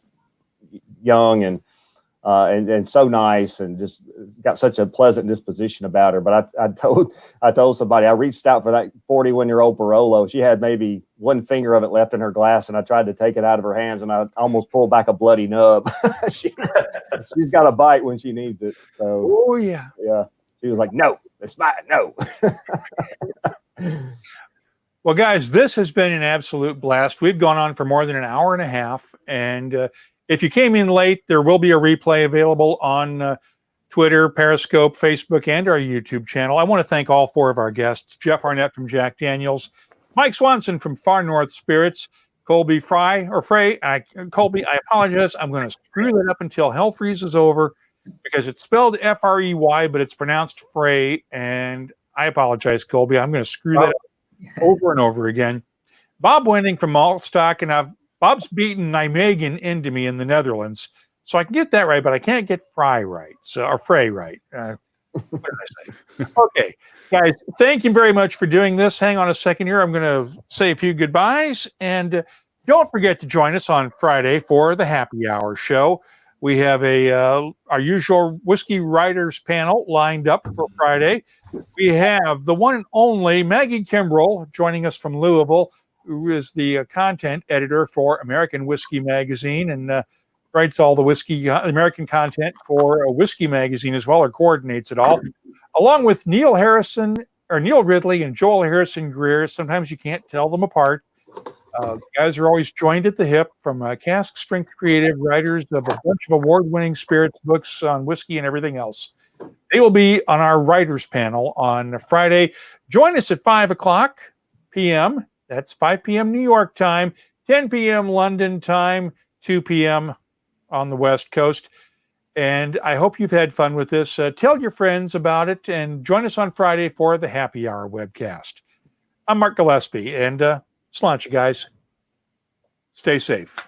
young and so nice and just got such a pleasant disposition about her. But I told somebody, I reached out for that 41-year-old Barolo. She had maybe one finger of it left in her glass, and I tried to take it out of her hands, and I almost pulled back a bloody nub. She's got a bite when she needs it. So, oh yeah. She was like, "No, it's mine. No." Well, guys, this has been an absolute blast. We've gone on for more than an hour and a half, and if you came in late, there will be a replay available on Twitter, Periscope, Facebook, and our YouTube channel. I want to thank all 4 of our guests: Jeff Arnett from Jack Daniels, Mike Swanson from Far North Spirits, Colby Frey. Colby, I apologize. I'm going to screw that up until hell freezes over because it's spelled F-R-E-Y, but it's pronounced Frey, and I apologize, Colby. I'm going to screw that up over and over again. Bob Wenting from Maltstock, and Bob's beaten Nijmegen into me in the Netherlands, so I can get that right, but I can't get Frey right. Or Frey right. What did I say? Okay, guys, thank you very much for doing this. Hang on a second here. I'm going to say a few goodbyes, and don't forget to join us on Friday for the Happy Hour show. We have our usual whiskey writers panel lined up for Friday. We have the one and only Maggie Kimbrell joining us from Louisville, who is the content editor for American Whiskey Magazine and writes all the whiskey American content for Whiskey Magazine as well, or coordinates it all, along with Neil Ridley and Joel Harrison Greer. Sometimes you can't tell them apart. Guys are always joined at the hip from Cask-Strength creative writers of a bunch of award-winning spirits books on whiskey and everything else. They will be on our writers panel on Friday. Join us at 5:00 p.m. That's 5 p.m. New York time, 10 p.m. London time, 2 p.m. on the West Coast. And I hope you've had fun with this. Tell your friends about it and join us on Friday for the Happy Hour webcast. I'm Mark Gillespie, and sláinte, guys. Stay safe.